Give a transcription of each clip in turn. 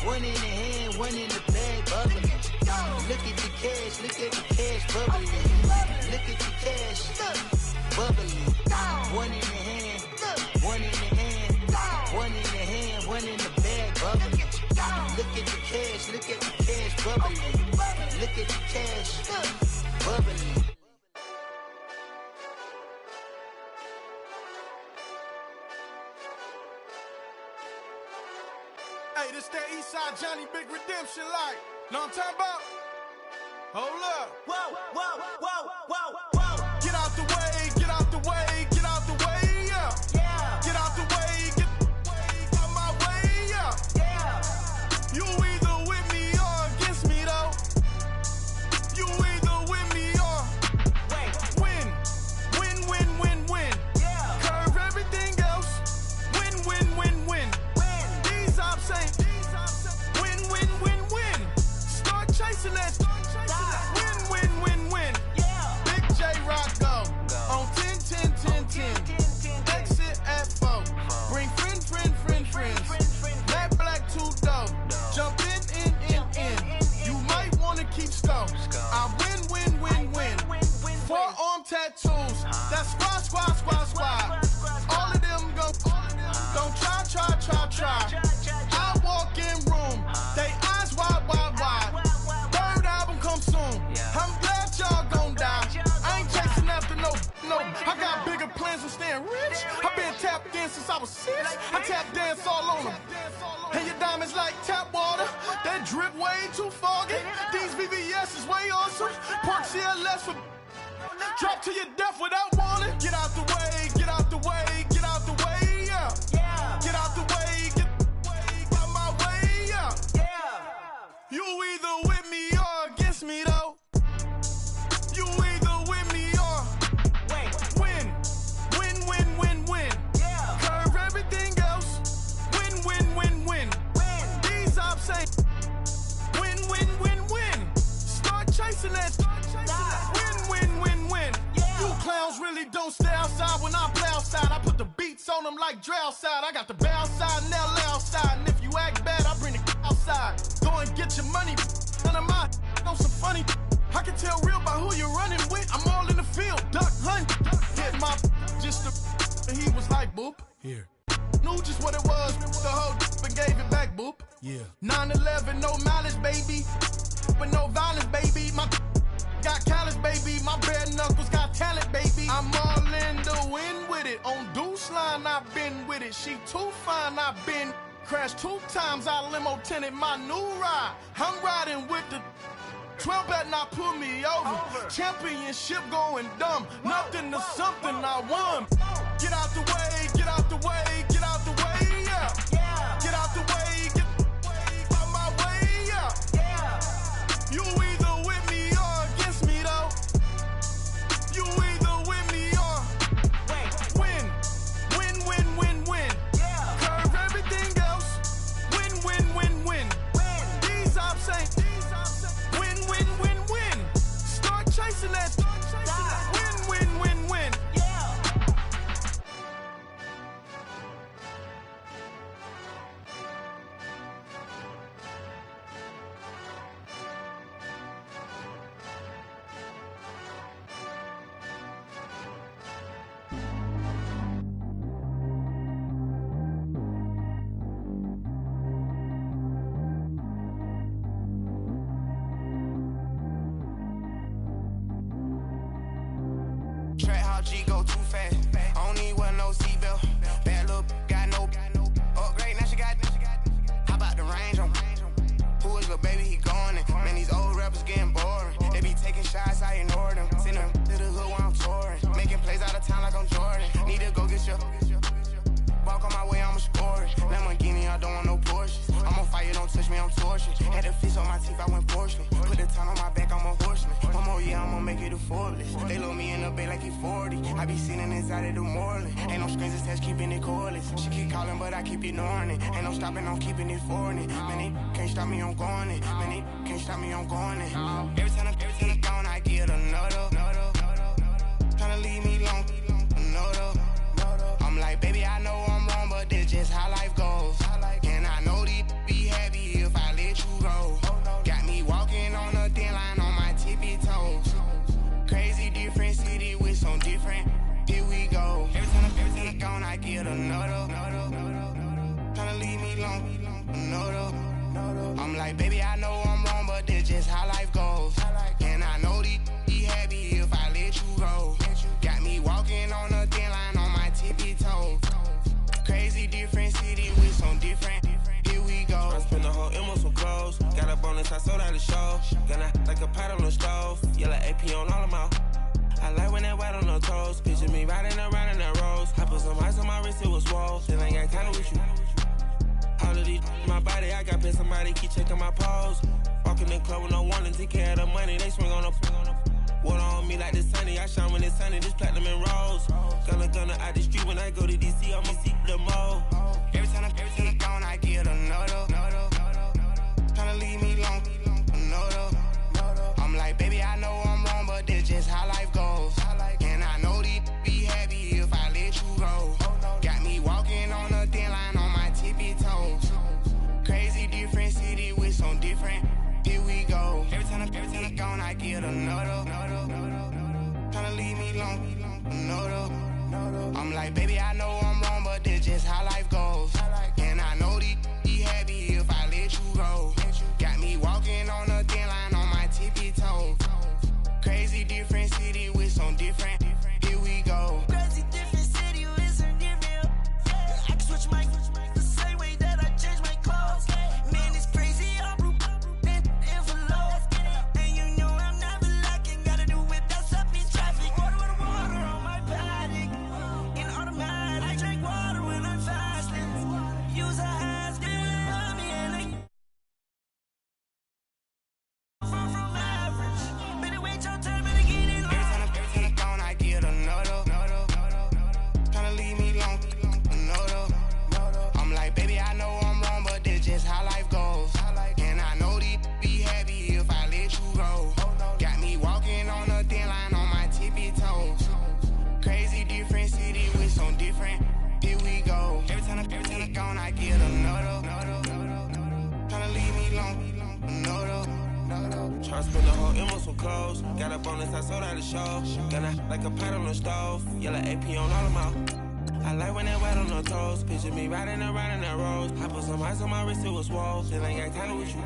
One in the hand, one in the bag, bubbling. Look at the cash bubbling. Look at the cash, bubbling. One in the hand, one in the hand, one in the hand, one in the bag, bubbling. Look at the cash bubbling. Look at the cash, bubbling. Hey, this that Eastside Johnny Big Redemption like. Know what I'm talking about? Hold up. Whoa, whoa, whoa, whoa, whoa. Get out the way, get out the way, get out the way, yeah. Yeah. Get out the way, get out my way, yeah. Yeah. You either with me or against me though. You either with me or win. Win, win, win, win. Yeah. Curve everything else. Win, win, win, win. These ops ain't win, win, win, win. Start chasing that. Win, win, win, win. Yeah. Big J Rock go on 10, 10, 10, 10. Exit at 4. Bring friends. Matt Black 2 dough. Jump in. You might wanna keep score. I win. Forearm tattoos. That's squad. All of them go. Don't try. I walk in room. They eyes wide. Third album come soon. I'm glad y'all gon' die. I ain't chasing after no. I got bigger plans than staying rich. I've been tapped in since I was 6. I tap dance all on them. And your diamonds like tap water. That drip way too foggy. These VVS is way awesome. Park CLS for drop to your death without warning. Get out the way, yeah. Get out the way, get out my way, yeah. You either with me or against me though. You either with me or win. Curve everything else. Win. These ops ain't win. Start chasing that. Win. You clowns really don't stay outside when I play outside. I put the beats on them like Dre outside. I got the bow side and LA outside. And if you act bad, I bring the outside. Go and get your money. None of my know some funny. I can tell real by who you're running with. I'm all in the field, duck hunt. Hit my just the and he was like boop. Here. Knew just what it was. The whole and gave it back, boop. Yeah. 9/11, no malice, baby. But no violence, baby. My got callous, baby. My bare knuckles got talent, baby. I'm all in the wind with it. On Deuce Line, I've been with it. She too fine, I've been crashed 2 times. I limo tinted my new ride. I'm riding with the 12 better not pull me over. Championship going dumb. Nothing to something I won. Get out the way, yeah. Get out the way, get out my way, yeah. You either with me or against me though. You either with me or win. Curve everything else. Win. These ops ain't win. Start chasing that. Win. Track how G go too fast. I don't need one no seatbelt. Bad little got no upgrade. Now she got hop out the range on. Who is little baby? He going in. Man, these old rappers getting boring. They be taking shots, I ignore them. Send them to the hood while I'm touring. Making plays out of town like I'm Jordan. Need to go get your walk on my way, I'ma score it. Lamborghini, I don't want no Porsches. I'm on fire, don't touch me, I'm tortured. Had the fish on my teeth, I went porcelain. Put the town on my back, I'm a horseman. One more year, I'ma make it a Forbes. They load me in the bay like he 40. I be sitting inside of the Moreland. Ain't no strings attached, keeping it cordless. She keep calling, but I keep ignoring it. Ain't no stopping, I'm keeping it foreign. Man, they can't stop me, I'm going it. Man, they can't stop me, I'm going it. Every time I'm gone, I get another. Tryna leave me long, another. I'm like, baby, I know I'm wrong, but this just how life goes. And I know these be happy if I like, baby, I know I'm wrong, but that's just how life goes. And I know these be happy if I let you go. Got me walking on a thin line on my tippy toes. Crazy different city with some different. Here we go. I spent the whole M on some clothes. Got a bonus, I sold out the show. Gonna like a pot on the stove. Yellow AP on all of my. I like when that white on the toes. Picture me riding around in that rose. I put some ice on my wrist, it was swole. Still ain't got time with you. All of these my body, I got pissed. Somebody keep checking my pose. Walking in the club with no warning, take care of the money. They swing on the water on me like the sunny. I shine when it's sunny, this platinum and rose. Gonna out the street when I go to DC, I'ma see the mo. Every time I'm gone, I get another. Tryna leave me alone, another. I'm like, baby, I know I'm wrong, but that's just how life goes. And I know these be happy if I let you go. Got me walking on a thin line on my tippy toes. Crazy different city with some different. Here we go. Every time I'm gone, I get another. Tryna leave me alone, another. I'm like, baby, I know I'm wrong, but that's just how life goes. And I know these be happy if I let you go. Got me walking on a thin line on my tippy toes. Crazy different city with some different. Here we go. Crazy different city with some different. I can switch my the same way that I change my clothes. Man, it's crazy. I'm and envelope. And you know I'm never lacking. Gotta do it. That's up in traffic. Water on my paddock. In automatic. I drink water when I'm fasting. Use a hands, me and I. From average. Better wait your turn, better get in line. Every time I'm gone, I get another. Tryna leave me alone, another. I'm like, baby, I know I'm wrong, but that's just how life goes. And I know these be happy if I let you go. Got me walking on a thin line on my tippy toes. Crazy different city with some different. Here we go. Every time I'm gone, I get another. Tryna leave me alone, another. Tryna spend the whole M on some clothes. Got a bonus, I sold out the show. Gonna like a pot on the stove. Yellow AP on all of my. I like when that white on the toes. Picture me riding around in that rose. I put some ice on my wrist, it was swole. Still ain't got time with you.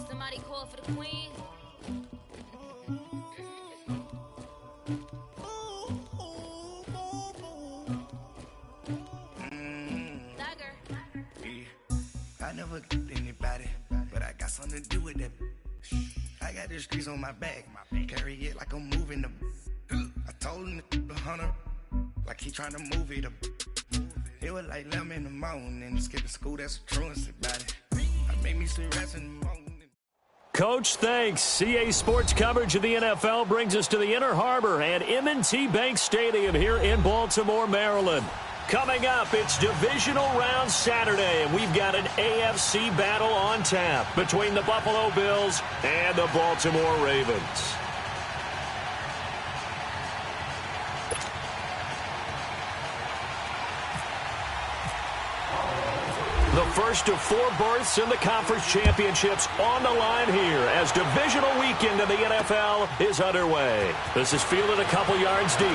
Somebody call for the queen. Dagger. I never get anybody, but I got something to do with that. I got the streets on my back, carry it like I'm moving the. I told him the hunter, like he trying to move it up. It was like 11 in the morning, skipping school, that's a truancy about it. I made me sleep rest in the morning. Coach, thanks. CA Sports coverage of the NFL brings us to the Inner Harbor and M&T Bank Stadium here in Baltimore, Maryland. Coming up, it's Divisional Round Saturday, and we've got an AFC battle on tap between the Buffalo Bills and the Baltimore Ravens. The first of 4 berths in the conference championships on the line here as divisional weekend in the NFL is underway. This is fielded a couple yards deep.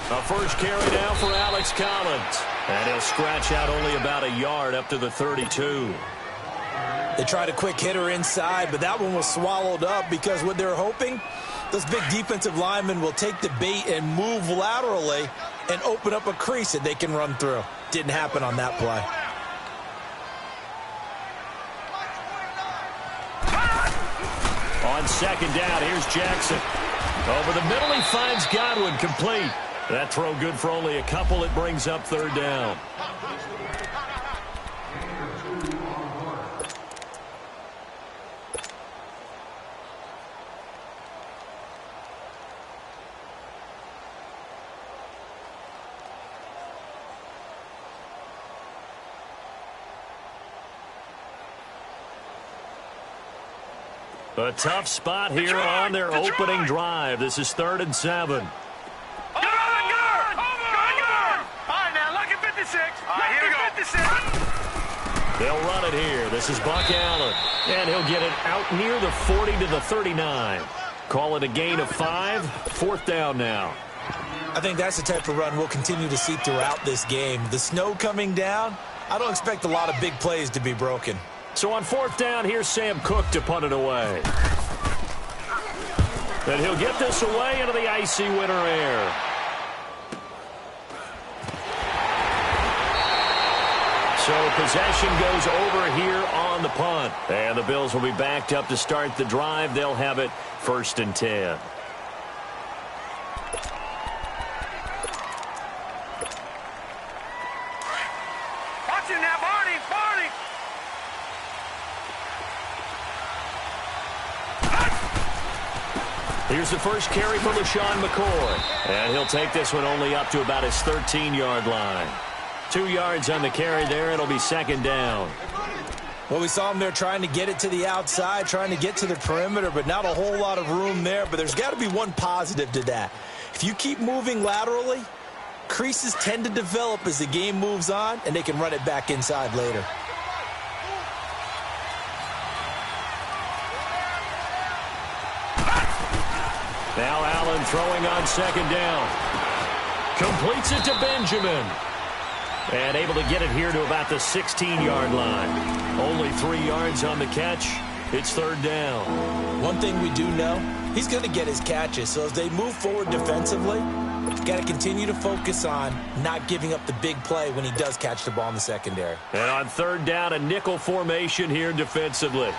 A first carry now for Alex Collins. And he'll scratch out only about a yard up to the 32. They tried a quick hitter inside, but that one was swallowed up because what they're hoping, those big defensive linemen will take the bait and move laterally and open up a crease that they can run through. Didn't happen on that play. On second down, here's Jackson. Over the middle, he finds Godwin, complete. That throw good for only a couple. It brings up third down. A tough spot here on their opening drive. This is 3rd and 7. Good. All right, now, look at 56. All right, here we go. 56. They'll run it here. This is Buck Allen. And he'll get it out near the 40 to the 39. Call it a gain of 5. 4th down now. I think that's the type of run we'll continue to see throughout this game. The snow coming down, I don't expect a lot of big plays to be broken. So on 4th down, here's Sam Cook to punt it away. And he'll get this away into the icy winter air. So possession goes over here on the punt. And the Bills will be backed up to start the drive. They'll have it 1st and 10. Watch him now, Barney. Here's the first carry for LaShawn McCoy. And he'll take this one only up to about his 13-yard line. 2 yards on the carry there. It'll be 2nd down. Well, we saw him there trying to get it to the outside, trying to get to the perimeter, but not a whole lot of room there. But there's got to be one positive to that. If you keep moving laterally, creases tend to develop as the game moves on, and they can run it back inside later. Now Allen throwing on 2nd down. Completes it to Benjamin. And able to get it here to about the 16-yard line. Only 3 yards on the catch. It's 3rd down. One thing we do know, he's going to get his catches. So as they move forward defensively, got to continue to focus on not giving up the big play when he does catch the ball in the secondary. And on 3rd down, a nickel formation here defensively.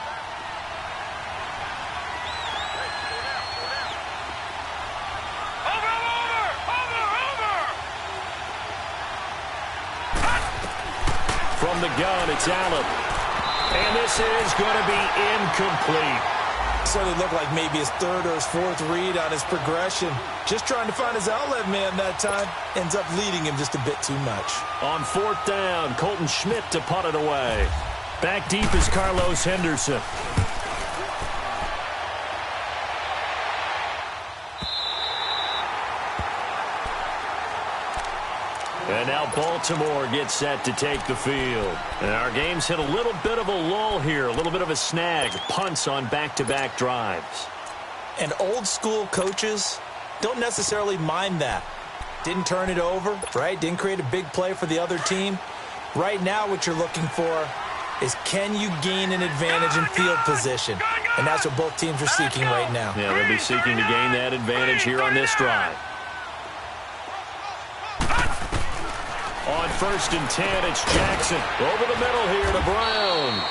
From the gun, it's Allen. And this is going to be incomplete. Certainly looked like maybe his 3rd or his 4th read on his progression. Just trying to find his outlet man that time. Ends up leading him just a bit too much. On 4th down, Colton Schmidt to punt it away. Back deep is Carlos Henderson. And now Baltimore gets set to take the field. And our game's hit a little bit of a lull here, a little bit of a snag. Punts on back-to-back drives. And old-school coaches don't necessarily mind that. Didn't turn it over, right? Didn't create a big play for the other team. Right now what you're looking for is can you gain an advantage in field position? And that's what both teams are seeking right now. Yeah, they'll be seeking to gain that advantage here on this drive. On 1st and 10, it's Jackson. Over the middle here to Brown.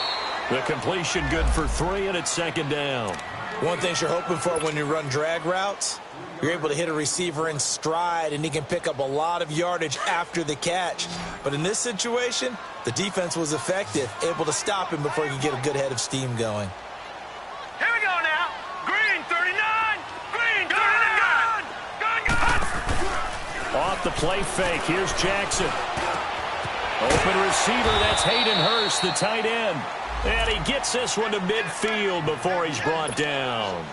The completion good for 3, and it's 2nd down. One thing you're hoping for when you run drag routes, you're able to hit a receiver in stride, and he can pick up a lot of yardage after the catch. But in this situation, the defense was effective, able to stop him before he could get a good head of steam going. Here we go now. Green, 39. Green, 39. Off the play fake, here's Jackson. Open receiver, that's Hayden Hurst, the tight end. And he gets this one to midfield before he's brought down.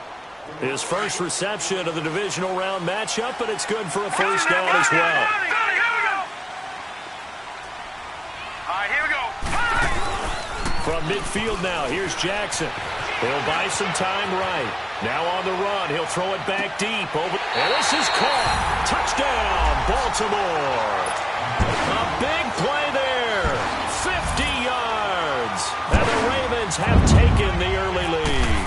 His first reception of the divisional round matchup, but it's good for a 1st down as well. All right, here we go. From midfield now, here's Jackson. He'll buy some time right. Now on the run, he'll throw it back deep. And this is caught. Touchdown, Baltimore. A big play there. 50 yards. And the Ravens have taken the early lead.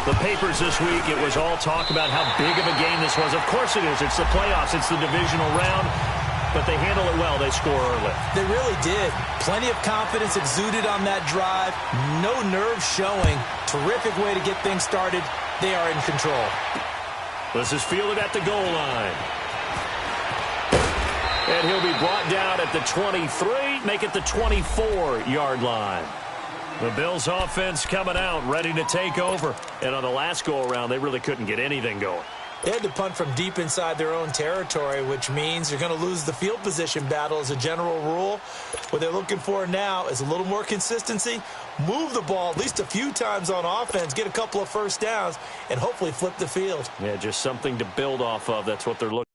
The papers this week, it was all talk about how big of a game this was. Of course it is. It's the playoffs. It's the divisional round. But they handle it well. They score early. They really did. Plenty of confidence exuded on that drive. No nerves showing. Terrific way to get things started. They are in control. This is fielded at the goal line. And he'll be brought down at the 23, make it the 24-yard line. The Bills' offense coming out, ready to take over. And on the last go-around, they really couldn't get anything going. They had to punt from deep inside their own territory, which means you're going to lose the field position battle as a general rule. What they're looking for now is a little more consistency, move the ball at least a few times on offense, get a couple of first downs, and hopefully flip the field. Yeah, just something to build off of. That's what they're looking.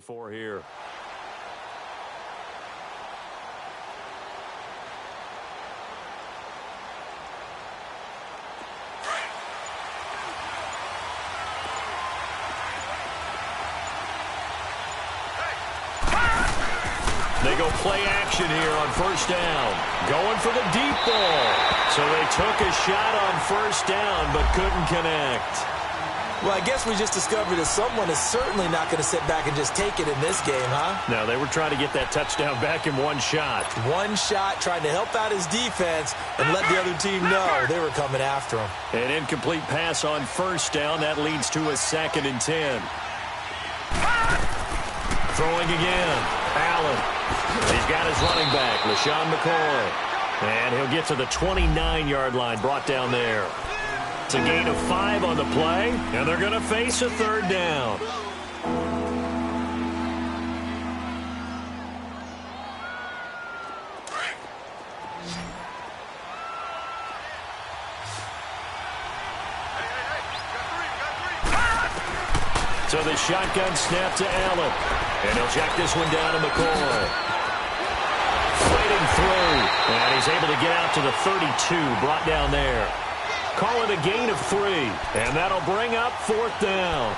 For here. They go play action here on first down. Going for the deep ball. So they took a shot on first down but couldn't connect. Well, I guess we just discovered that someone is certainly not going to sit back and just take it in this game, huh? No, they were trying to get that touchdown back in one shot. One shot, trying to help out his defense and let the other team know they were coming after him. An incomplete pass on first down. That leads to a 2nd and 10. Throwing again. Allen. He's got his running back, LaShawn McCoy. And he'll get to the 29-yard line, brought down there. It's a gain of 5 on the play, and they're going to face a 3rd down. So the shotgun snap to Allen, and he'll check this one down to McCoy. Fighting through, and he's able to get out to the 32, brought down there. Call it a gain of 3, and that'll bring up 4th down.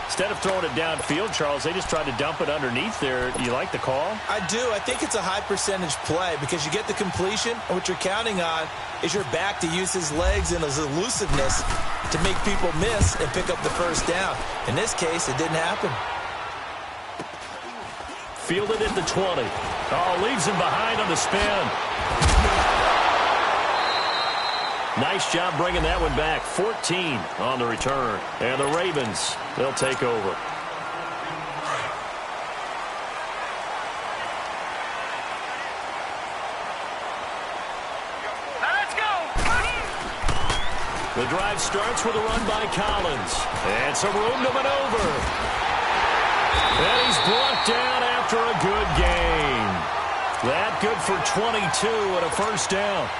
Instead of throwing it downfield, Charles, they just tried to dump it underneath there. Do you like the call? I do. I think it's a high-percentage play because you get the completion, and what you're counting on is your back to use his legs and his elusiveness to make people miss and pick up the first down. In this case, it didn't happen. Fielded at the 20. Oh, leaves him behind on the spin. Nice job bringing that one back. 14 on the return. And the Ravens, they'll take over. Let's go! The drive starts with a run by Collins. And some room to maneuver. And he's brought down after a good game. That good for 22 and a first down.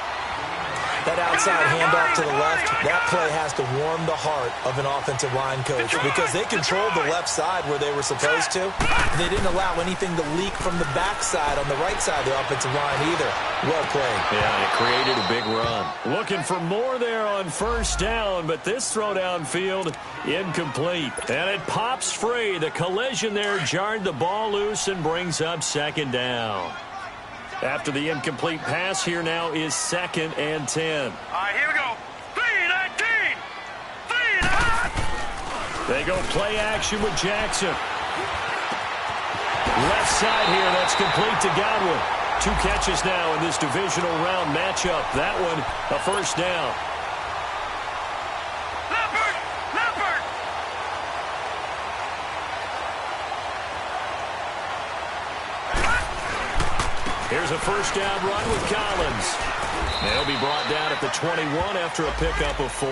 That outside handoff to the left, that play has to warm the heart of an offensive line coach because they controlled the left side where they were supposed to. And they didn't allow anything to leak from the backside on the right side of the offensive line either. Well played. Yeah, it created a big run. Looking for more there on first down, but this throw downfield incomplete. And it pops free. The collision there jarred the ball loose and brings up 2nd down. After the incomplete pass, here now is 2nd and 10. All right, here we go. 3-19. 3-19. They go play action with Jackson. Left side here, that's complete to Godwin. 2 catches now in this divisional round matchup. That one, a first down. Here's a first down run with Collins. They'll be brought down at the 21 after a pickup of 4.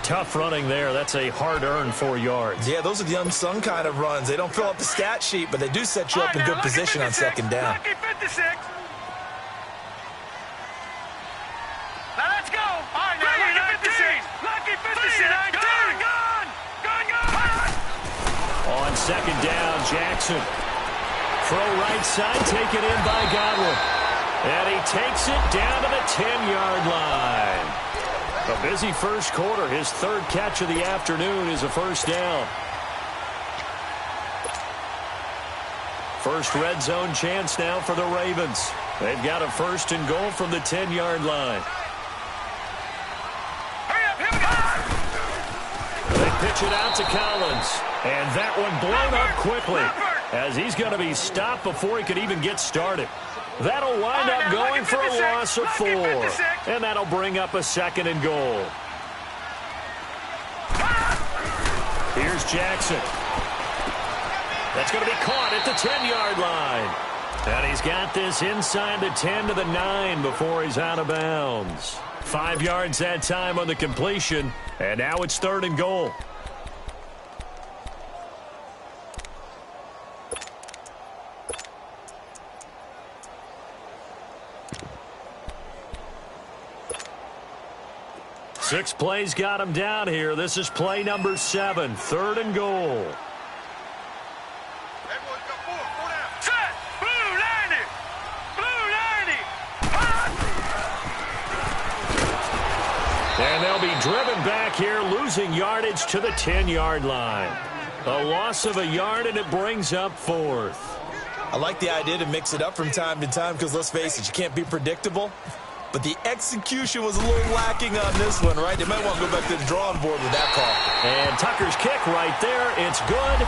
Tough running there. That's a hard-earned 4 yards. Yeah, those are the unsung kind of runs. They don't fill up the stat sheet, but they do set you up in good position on 2nd down. Lucky 56. Now let's go. All right, now lucky 56. Lucky 56. Gun. On 2nd down, Jackson. Throw right side, taken in by Godwin. And he takes it down to the 10-yard line. A busy first quarter. His third catch of the afternoon is a first down. First red zone chance now for the Ravens. They've got a first and goal from the 10-yard line. Hurry up, here we go! They pitch it out to Collins. And that one blown up quickly as he's going to be stopped before he could even get started. That'll wind up going for a loss of 4. And that'll bring up a second and goal. Here's Jackson. That's going to be caught at the 10-yard line. And he's got this inside the 10 to the 9 before he's out of bounds. 5 yards that time on the completion. And now it's third and goal. Six plays got him down here. This is play number 7. Third and goal. Set! Blue 90! Blue 90! And they'll be driven back here, losing yardage to the 10-yard line. A loss of a yard, and it brings up 4th. I like the idea to mix it up from time to time because, let's face it, you can't be predictable. But the execution was a little lacking on this one, right? They might want to go back to the drawing board with that call. And Tucker's kick right there. It's good.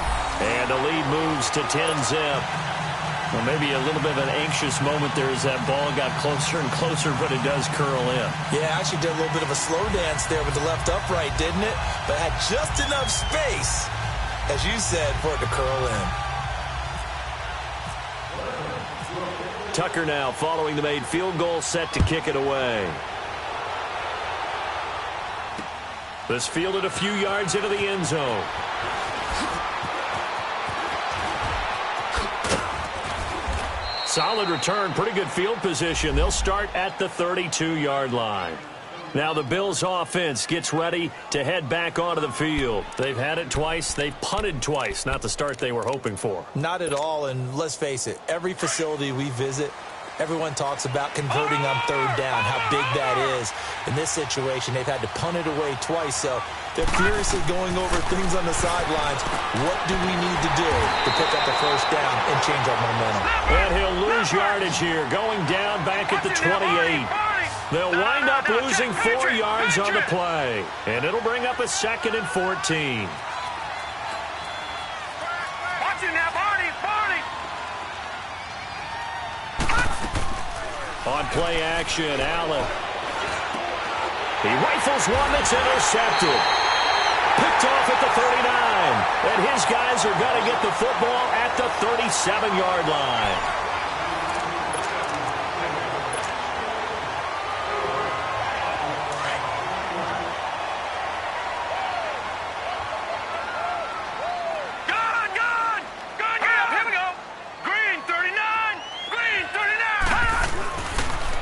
And the lead moves to 10-zip. Well, maybe a little bit of an anxious moment there as that ball got closer and closer, but it does curl in. Yeah, actually did a little bit of a slow dance there with the left upright, didn't it? But had just enough space, as you said, for it to curl in. Tucker now following the made field goal, set to kick it away. This fielded a few yards into the end zone. Solid return, pretty good field position. They'll start at the 32-yard line. Now the Bills offense gets ready to head back onto the field. They've had it twice. They've punted twice. Not the start they were hoping for. Not at all, and let's face it, every facility we visit, everyone talks about converting on third down, how big that is. In this situation, they've had to punt it away twice, so they're furiously going over things on the sidelines. What do we need to do to pick up the first down and change our momentum? And he'll lose yardage here, going down back at the 28. They'll wind up losing 4 yards on the play. And it'll bring up a second and 14. Watch it now, Barney! Barney! On play action, Allen. He rifles one that's intercepted. Picked off at the 39. And his guys are going to get the football at the 37-yard line.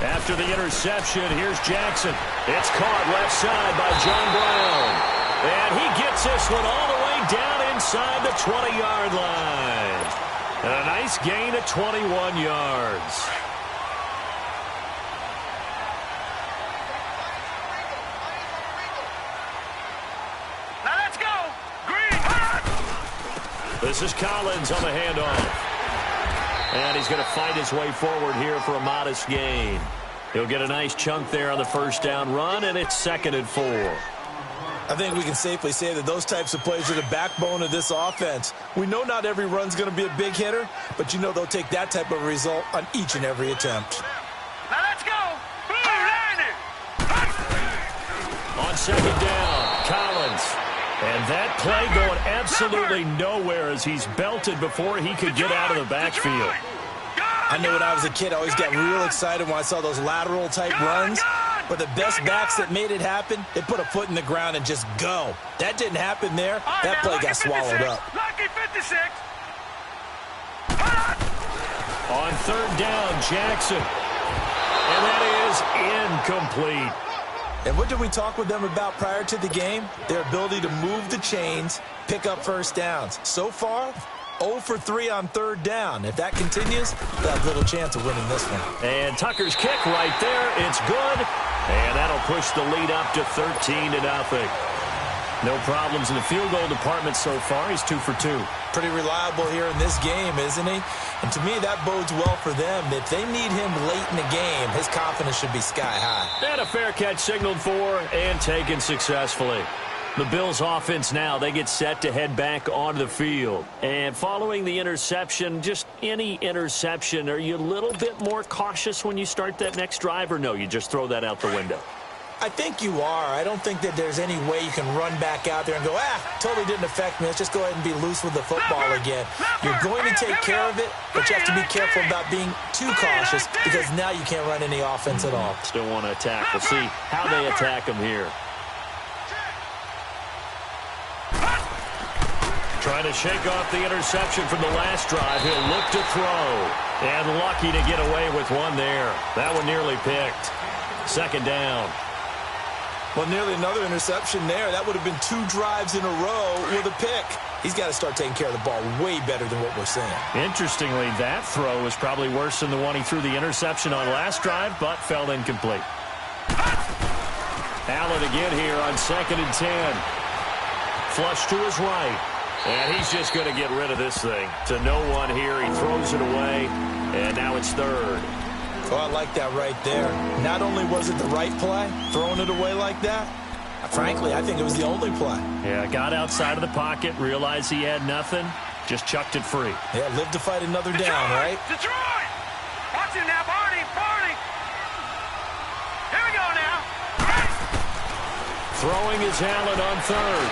After the interception, here's Jackson. It's caught left side by John Brown. And he gets this one all the way down inside the 20-yard line. And a nice gain of 21 yards. Now let's go! Green! This is Collins on the handoff. And he's going to fight his way forward here for a modest gain. He'll get a nice chunk there on the first down run, and it's 2nd and 4. I think we can safely say that those types of plays are the backbone of this offense. We know not every run's going to be a big hitter, but you know they'll take that type of result on each and every attempt. Now let's go! Blue 90! On second down, Collins. And that play going absolutely nowhere as he's belted before he could get out of the backfield. I know when I was a kid, I always got real excited when I saw those lateral-type runs. But the best backs that made it happen, they put a foot in the ground and just go. That didn't happen there. That play got swallowed up. Lucky 56. On third down, Jackson. And that is incomplete. And what did we talk with them about prior to the game? Their ability to move the chains, pick up first downs. So far, 0 for 3 on third down. If that continues, they'll have little chance of winning this one. And Tucker's kick right there. It's good. And that'll push the lead up to 13-0. No problems in the field goal department so far. He's 2 for 2. Pretty reliable here in this game, isn't he? And to me, that bodes well for them. If they need him late in the game, his confidence should be sky high. And a fair catch signaled for and taken successfully. The Bills offense now, they get set to head back onto the field. And following the interception, just any interception, are you a little bit more cautious when you start that next drive, or no, you just throw that out the window? I think you are. I don't think that there's any way you can run back out there and go, totally didn't affect me. Let's just go ahead and be loose with the football again. You're going to take care of it, but you have to be careful about being too cautious because now you can't run any offense at all. Still want to attack. We'll see how they attack him here. Trying to shake off the interception from the last drive. He'll look to throw. And lucky to get away with one there. That one nearly picked. Second down. Well, nearly another interception there. That would have been 2 drives in a row with a pick. He's got to start taking care of the ball way better than what we're seeing. Interestingly, that throw was probably worse than the one he threw the interception on last drive, but fell incomplete. Allen again here on 2nd and 10. Flush to his right. And he's just going to get rid of this thing. To no one here. He throws it away. And now it's 3rd. Oh, I like that right there. Not only was it the right play, throwing it away like that, frankly, I think it was the only play. Yeah, got outside of the pocket, realized he had nothing, just chucked it free. Yeah, live to fight another down, right? Detroit! Watch him now, Barney! Here we go now! Throwing is Allen on 3rd.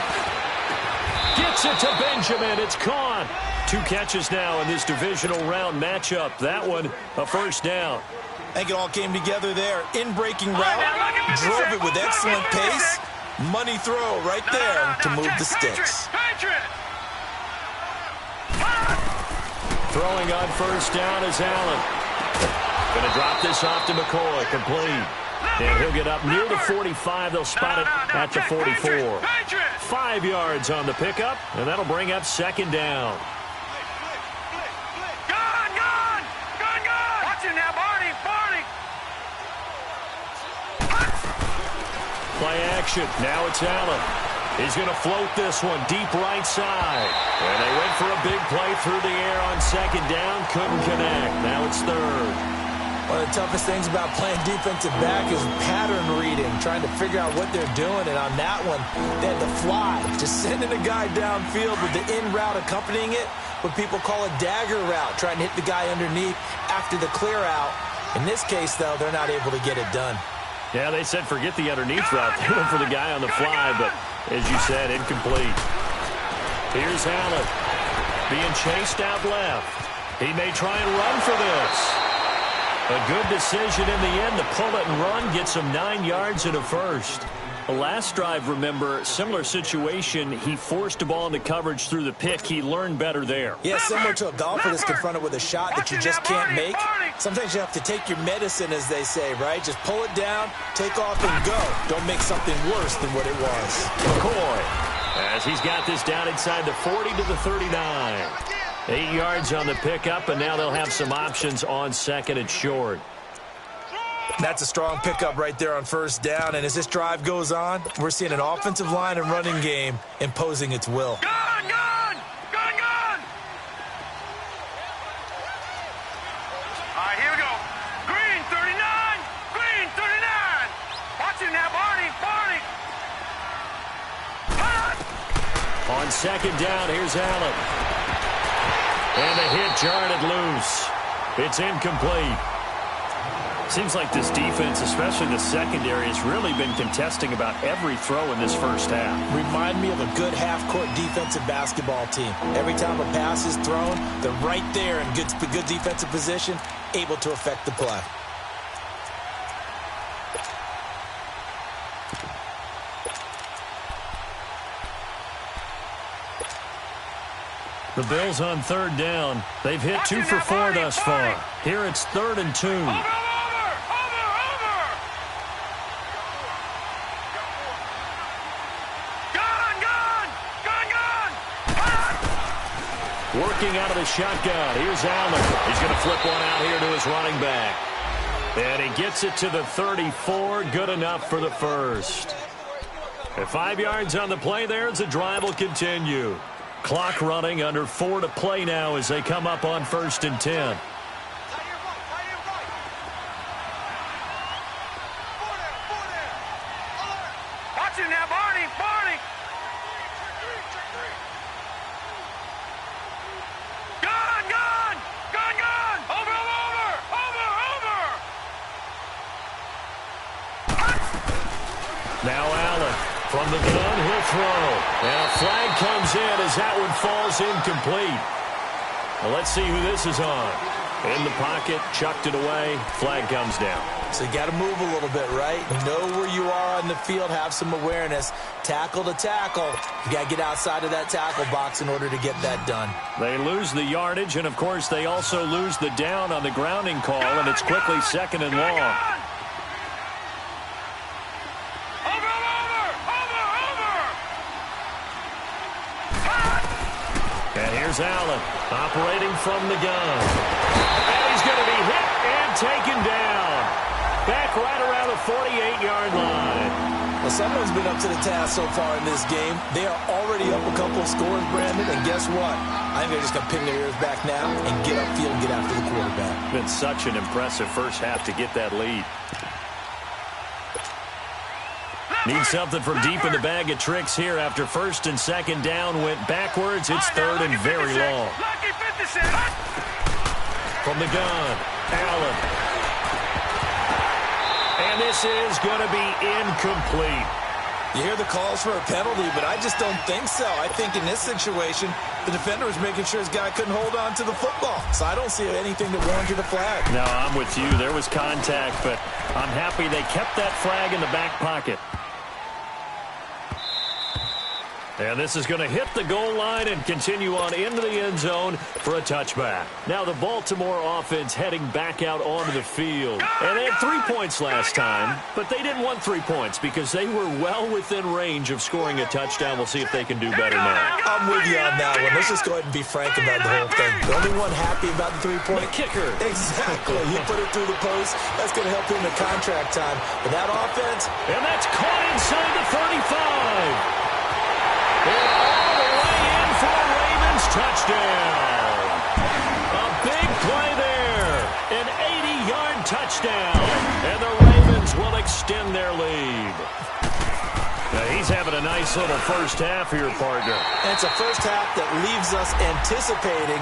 Gets it to Benjamin. It's caught. 2 catches now in this divisional round matchup. That one, a first down. I think it all came together there. In-breaking route, drove it with excellent pace. Money throw right there to move the sticks. Throwing on first down is Allen. Going to drop this off to McCoy. Complete. And he'll get up near the 45. They'll spot it at the 44. 5 yards on the pickup, and that'll bring up 2nd down. Play action. Now it's Allen. He's going to float this one deep right side. And they went for a big play through the air on 2nd down. Couldn't connect. Now it's 3rd. One of the toughest things about playing defensive back is pattern reading, trying to figure out what they're doing. And on that one, they had the fly, just sending a guy downfield with the in route accompanying it, what people call a dagger route, trying to hit the guy underneath after the clear out. In this case, though, they're not able to get it done. Yeah, they said forget the underneath route. They went for the guy on the fly, but as you said, incomplete. Here's Allen being chased out left. He may try and run for this. A good decision in the end to pull it and run, gets him 9 yards and a first. The last drive, remember, similar situation. He forced a ball into coverage through the pick. He learned better there. Yeah, similar to a golfer that's confronted with a shot that you just can't make. Sometimes you have to take your medicine, as they say, right? Just pull it down, take off, and go. Don't make something worse than what it was. McCoy, as he's got this down inside the 40 to the 39. 8 yards on the pickup, and now they'll have some options on 2nd and short. That's a strong pickup right there on first down, and as this drive goes on, we're seeing an offensive line and running game imposing its will. Gun! All right, here we go. Green 39! Green 39! Watch him now, Barney! On 2nd down, here's Allen. And the hit jarred it loose. It's incomplete. Seems like this defense, especially the secondary, has really been contesting about every throw in this first half. Remind me of a good half-court defensive basketball team. Every time a pass is thrown, they're right there in good defensive position, able to affect the play. The Bills on 3rd down. They've hit 2 for 4 thus far. Here it's 3rd and 2. Working out of the shotgun. Here's Allen. He's going to flip one out here to his running back. And he gets it to the 34. Good enough for the first. At 5 yards on the play there as the drive will continue. Clock running, under 4 to play now as they come up on 1st and 10. Watch it now, Barney. Gun. Over. Now Allen from the gun, he'll throw. And a flag comes in as that one falls incomplete. Well, let's see who this is on. In the pocket, chucked it away, flag comes down. So you got to move a little bit, right? Know where you are on the field, have some awareness. Tackle to tackle. You got to get outside of that tackle box in order to get that done. They lose the yardage, and of course they also lose the down on the grounding call, and it's quickly 2nd and long. And here's Allen operating from the gun. And he's going to be hit and taken down. Back right around the 48-yard line. Well, someone's been up to the task so far in this game. They are already up a couple of scores, Brandon, and guess what? I think they're just going to pin their ears back now and get upfield and get after the quarterback. Been such an impressive first half to get that lead. Need something from deep in the bag of tricks here after 1st and 2nd down went backwards. It's 3rd and very long. From the gun, Allen. And this is going to be incomplete. You hear the calls for a penalty, but I just don't think so. I think in this situation, the defender was making sure his guy couldn't hold on to the football. So I don't see anything that warranted a flag. No, I'm with you. There was contact, but I'm happy they kept that flag in the back pocket. And this is going to hit the goal line and continue on into the end zone for a touchback. Now the Baltimore offense heading back out onto the field. And they had 3 points last time, but they didn't want 3 points because they were well within range of scoring a touchdown. We'll see if they can do better now. I'm with you on that one. Let's just go ahead and be frank about the whole thing. The only one happy about the 3-point kicker. Exactly. You put it through the post. That's going to help him in contract time. But that offense. And that's caught inside the 35. And all the way in for a Ravens touchdown. A big play there. An 80-yard touchdown. And the Ravens will extend their lead. Now he's having a nice little first half here, partner. And it's a first half that leaves us anticipating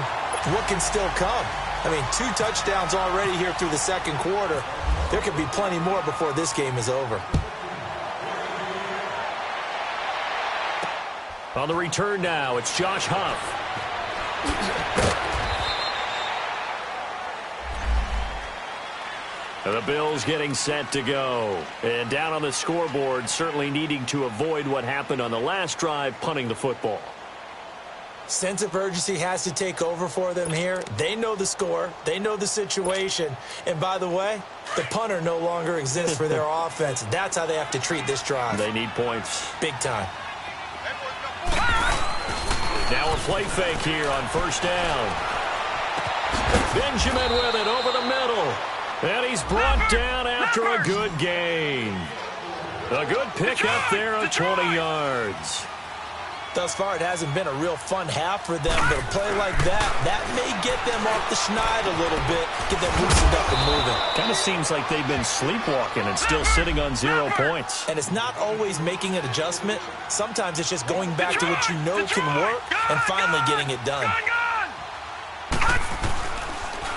what can still come. I mean, 2 touchdowns already here through the 2nd quarter. There could be plenty more before this game is over. On the return now, it's Josh Huff. The Bills getting set to go. And down on the scoreboard, certainly needing to avoid what happened on the last drive, punting the football. Sense of urgency has to take over for them here. They know the score. They know the situation. And by the way, the punter no longer exists for their offense. That's how they have to treat this drive. They need points. Big time. Now a play fake here on 1st down. Benjamin with it over the middle. And he's brought down after a good gain. A good pick up there of 20 yards. Thus far, it hasn't been a real fun half for them, but a play like that may get them off the schneid a little bit, get them loosened up and moving. Kind of seems like they've been sleepwalking and still sitting on 0 points. And it's not always making an adjustment. Sometimes it's just going back to what you know can work and finally getting it done.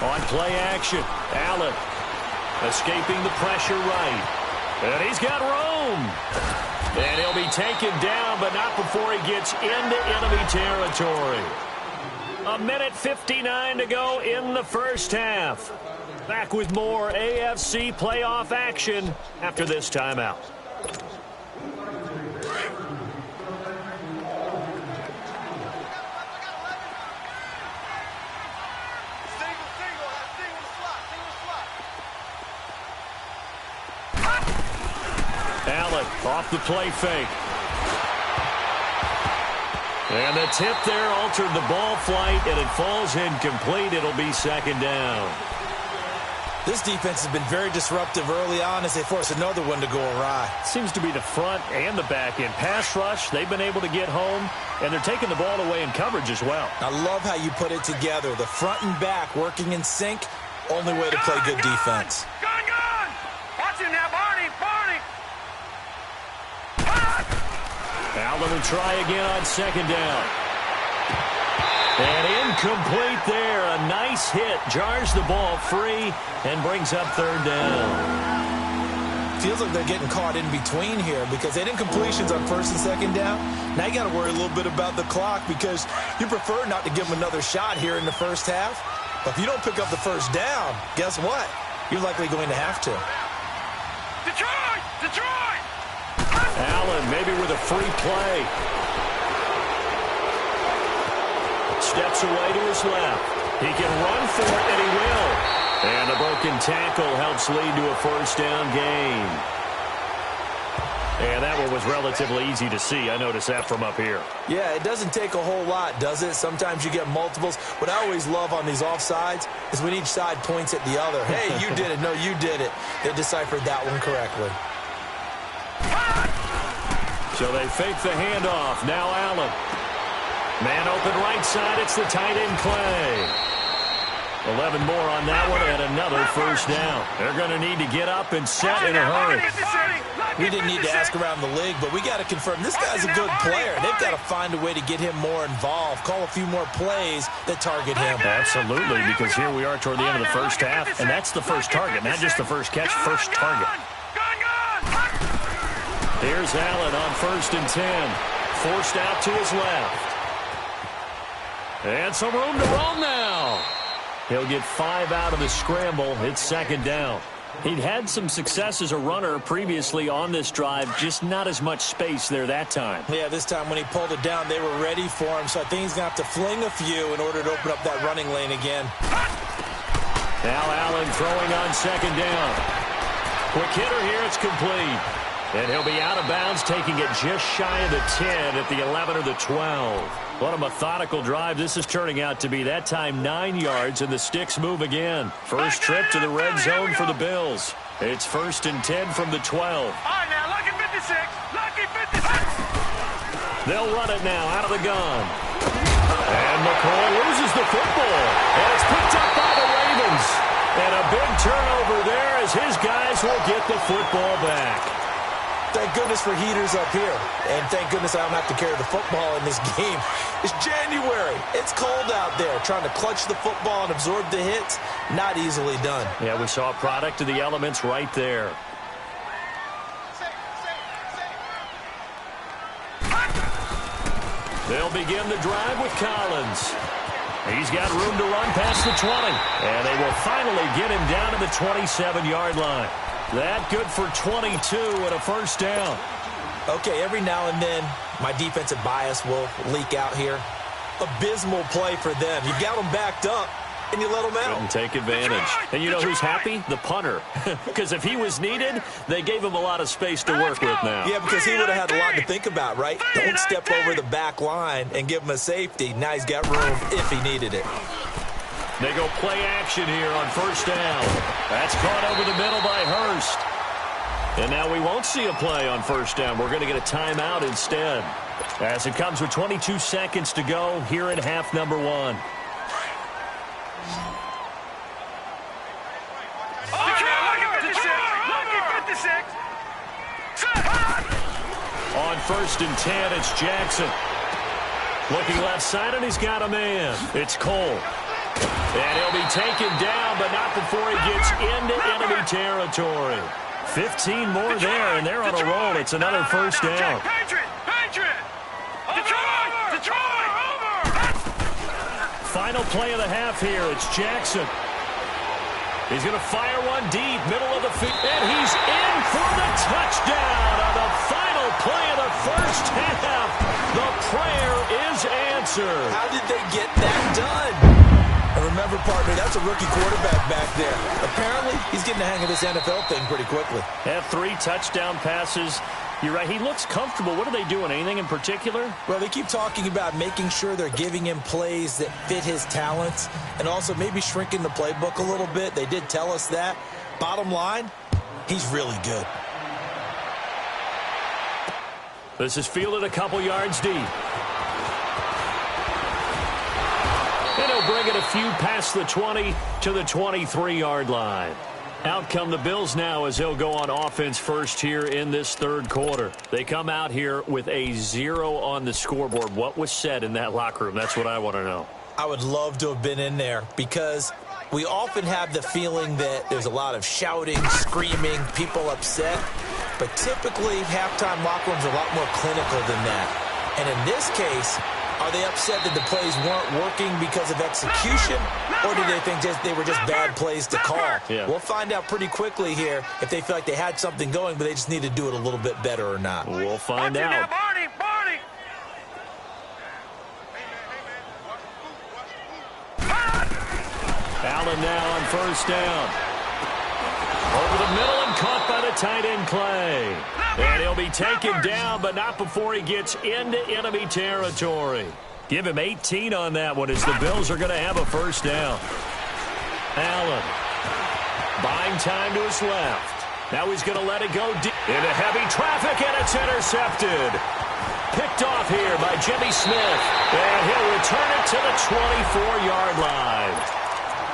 On play action, Allen escaping the pressure right. And he's got room. And he'll be taken down, but not before he gets into enemy territory. 1:59 to go in the first half. Back with more AFC playoff action after this timeout. Allen off the play fake. And the tip there altered the ball flight, and it falls incomplete. It'll be second down. This defense has been very disruptive early on as they force another one to go awry. Seems to be the front and the back end. Pass rush, they've been able to get home, and they're taking the ball away in coverage as well. I love how you put it together. The front and back working in sync, only way to play good defense. Gun! Watch him now, Barney! Allen will try again on second down. And incomplete there. A nice hit. Jars the ball free and brings up third down. Feels like they're getting caught in between here because they didn't completions on first and second down. Now you got to worry a little bit about the clock because you prefer not to give them another shot here in the first half. But if you don't pick up the first down, guess what? You're likely going to have to. Detroit! Allen maybe with a free play. Steps away to his left. He can run for it, and he will. And a broken tackle helps lead to a first down gain. And that one was relatively easy to see. I noticed that from up here. Yeah, it doesn't take a whole lot, does it? Sometimes you get multiples. What I always love on these offsides is when each side points at the other. Hey, you did it. No, you did it. They deciphered that one correctly. So they fake the handoff. Now Allen. Man open right side. It's the tight end Clay. 11 more on that one and another first down. They're going to need to get up and set in a hurry. We didn't need to ask around the league, but we got to confirm this guy's a good player. They've got to find a way to get him more involved, call a few more plays that target him. Absolutely, because here we are toward the end of the first half, and that's the first target, not just the first catch, first target. Here's Allen on 1st and 10. Forced out to his left. And some room to roll now. He'll get 5 out of the scramble. It's second down. He'd had some success as a runner previously on this drive, just not as much space there that time. Yeah, this time when he pulled it down, they were ready for him, so I think he's going to have to fling a few in order to open up that running lane again. Now Allen throwing on second down. Quick hitter here, it's complete. And he'll be out of bounds, taking it just shy of the 10 at the 11 or the 12. What a methodical drive this is turning out to be. That time 9 yards, and the sticks move again. First trip to the red zone for the Bills. It's 1st and 10 from the 12. All right, now, lucky 56. Lucky 56. They'll run it now out of the gun. And McCoy loses the football. And it's picked up by the Ravens. And a big turnover there as his guys will get the football back. Thank goodness for heaters up here. And thank goodness I don't have to carry the football in this game. It's January. It's cold out there. Trying to clutch the football and absorb the hits, not easily done. Yeah, we saw a product of the elements right there. They'll begin the drive with Collins. He's got room to run past the 20. And they will finally get him down to the 27-yard line. That good for 22 and a first down. Okay, every now and then, my defensive bias will leak out here. Abysmal play for them. You got them backed up, and you let them out. Couldn't take advantage. And you know who's happy? The punter. Because if he was needed, they gave him a lot of space to work with now. Yeah, because he would have had a lot to think about, right? Don't step over the back line and give him a safety. Now he's got room if he needed it. They go play action here on first down. That's caught over the middle by Hurst. And now we won't see a play on first down. We're going to get a timeout instead. As it comes with 22 seconds to go here in half number 1. On 1st and 10, it's Jackson. Looking left side, and he's got a man. It's Cole. And he'll be taken down, but not before he gets into enemy territory. 15 more there, and they're on a roll. It's another first down. Final play of the half here. It's Jackson. He's going to fire one deep, middle of the field, and he's in for the touchdown on the final play of the first half. The prayer is answered. How did they get that done? And remember, partner, that's a rookie quarterback back there. Apparently, he's getting the hang of this NFL thing pretty quickly. Had 3 touchdown passes You're right. He looks comfortable. What are they doing? Anything in particular? Well, they keep talking about making sure they're giving him plays that fit his talents and also maybe shrinking the playbook a little bit. They did tell us that. Bottom line, he's really good. This is fielded a couple yards deep. And he'll bring it a few past the 20 to the 23-yard line. Out come the Bills now as they'll go on offense first here in this third quarter. They come out here with a 0 on the scoreboard. What was said in that locker room? That's what I want to know. I would love to have been in there because we often have the feeling that there's a lot of shouting, screaming, people upset. But typically, halftime locker rooms are a lot more clinical than that. And in this case, are they upset that the plays weren't working because of execution, or do they think they were just bad plays to call? Yeah. We'll find out pretty quickly here if they feel like they had something going, but they just need to do it a little bit better or not. We'll find out. Barney! Allen now on first down. Over the middle and caught by the tight end Clay. And he'll be taken down, but not before he gets into enemy territory. Give him 18 on that one as the Bills are going to have a first down. Allen buying time to his left. Now he's going to let it go deep into heavy traffic, and it's intercepted. Picked off here by Jimmy Smith, and he'll return it to the 24-yard line.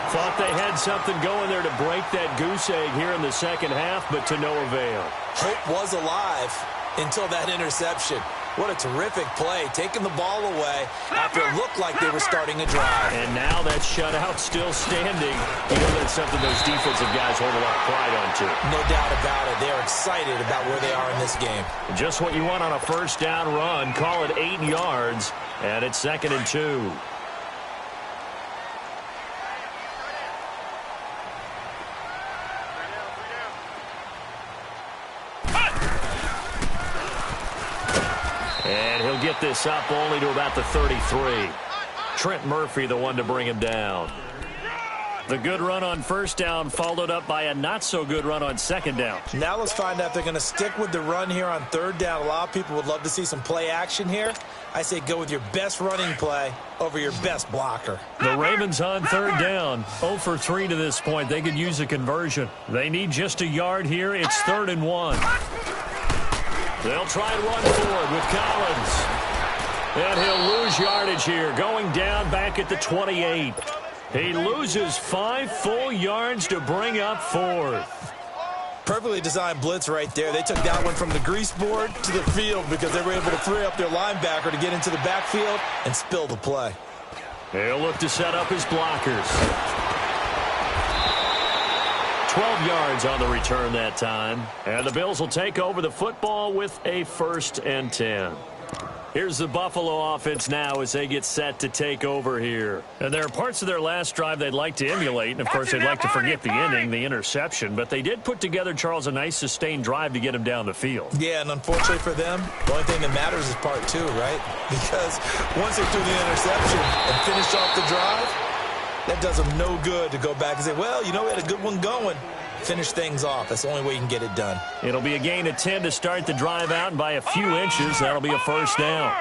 Thought they had something going there to break that goose egg here in the second half, but to no avail. Hope was alive until that interception. What a terrific play, taking the ball away after it looked like they were starting a drive. And now that shutout still standing. You know that's something those defensive guys hold a lot of pride on, too. No doubt about it. They're excited about where they are in this game. Just what you want on a first down run. Call it 8 yards, and it's 2nd and 2. And he'll get this up only to about the 33. Trent Murphy, the one to bring him down. The good run on first down followed up by a not-so-good run on second down. Now let's find out if they're going to stick with the run here on third down. A lot of people would love to see some play action here. I say go with your best running play over your best blocker. The Ravens on third down. 0 for 3 to this point. They could use a conversion. They need just a yard here. It's 3rd and 1. They'll try and run forward with Collins. And he'll lose yardage here, going down back at the 28. He loses 5 full yards to bring up 4th. Perfectly designed blitz right there. They took that one from the grease board to the field because they were able to free up their linebacker to get into the backfield and spill the play. He'll look to set up his blockers. 12 yards on the return that time. And the Bills will take over the football with a 1st and 10. Here's the Buffalo offense now as they get set to take over here. And there are parts of their last drive they'd like to emulate. And, of course, they'd like to forget the inning, the interception. But they did put together, Charles, a nice sustained drive to get him down the field. Yeah, and unfortunately for them, the only thing that matters is part 2, right? Because once they threw the interception and finished off the drive, that does them no good to go back and say, well, you know, we had a good one going. Finish things off. That's the only way you can get it done. It'll be a gain of 10 to start the drive out, and by a few inches, that'll be a first down.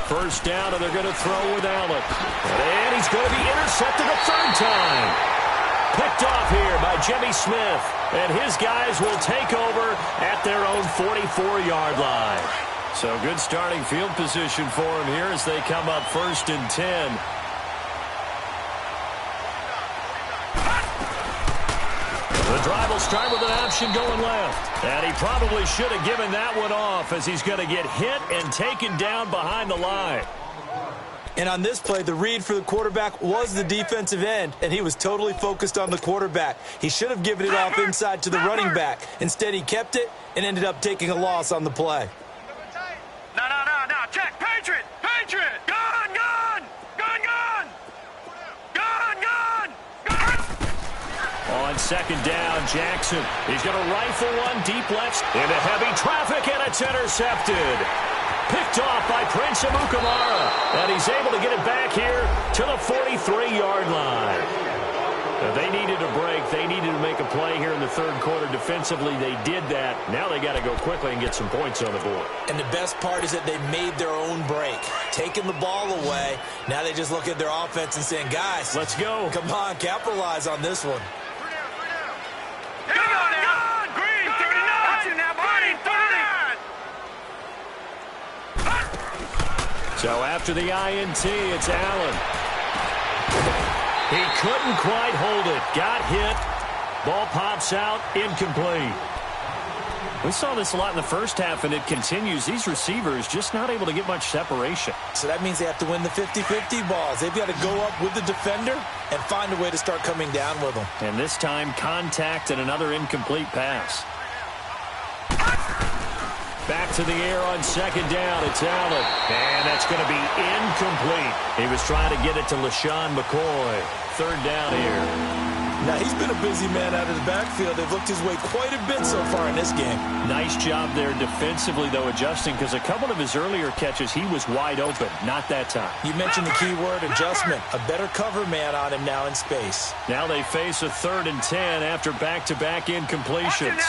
First down, and they're going to throw with Allen. And he's going to be intercepted a 3rd time. Picked off here by Jimmy Smith. And his guys will take over at their own 44-yard line. So good starting field position for him here as they come up 1st and 10. The drive will start with an option going left. And he probably should have given that one off as he's going to get hit and taken down behind the line. And on this play, the read for the quarterback was the defensive end, and he was totally focused on the quarterback. He should have given it off inside to the running back. Instead, he kept it and ended up taking a loss on the play. No, check. Patriot! Gun! On second down, Jackson. He's going to rifle one deep left into heavy traffic, and it's intercepted. Picked off by Prince Onwukamara. And he's able to get it back here to the 43-yard line. Now, they needed a break. They needed to make a play here in the third quarter. Defensively, they did that. Now they got to go quickly and get some points on the board. And the best part is that they made their own break. Taking the ball away. Now they just look at their offense and saying, guys, let's go. Come on, capitalize on this one. Go on, Green, 39. Watching now, Green, 39. So after the INT, it's Allen. He couldn't quite hold it. Got hit. Ball pops out. Incomplete. We saw this a lot in the first half, and it continues. These receivers just not able to get much separation. So that means they have to win the 50-50 balls. They've got to go up with the defender and find a way to start coming down with them. And this time, contact and another incomplete pass. Back to the air on second down. It's Allen. And that's going to be incomplete. He was trying to get it to LaShawn McCoy. Third down here. Now, he's been a busy man out of the backfield. They've looked his way quite a bit so far in this game. Nice job there defensively, though, adjusting, because a couple of his earlier catches, he was wide open. Not that time. You mentioned the key word, adjustment. A better cover man on him now in space. Now they face a 3rd and 10 after back-to-back incompletions.